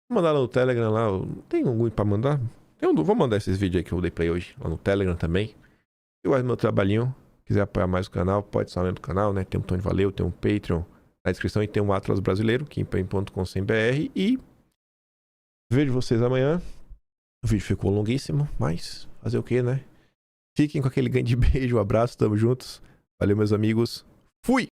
Vou mandar lá no Telegram lá. Tem algum pra mandar? Vou mandar esses vídeos aí que eu dei play hoje. Lá no Telegram também. Se gosta do meu trabalhinho, quiser apoiar mais o canal, pode ser membro do canal, né? Tem um Tony Valeu, tem um Patreon na descrição e tem um Atlas Brasileiro, kimpen.com.br. E vejo vocês amanhã. O vídeo ficou longuíssimo, mas fazer o que, né? Fiquem com aquele grande beijo, um abraço, tamo juntos. Valeu, meus amigos. Fui!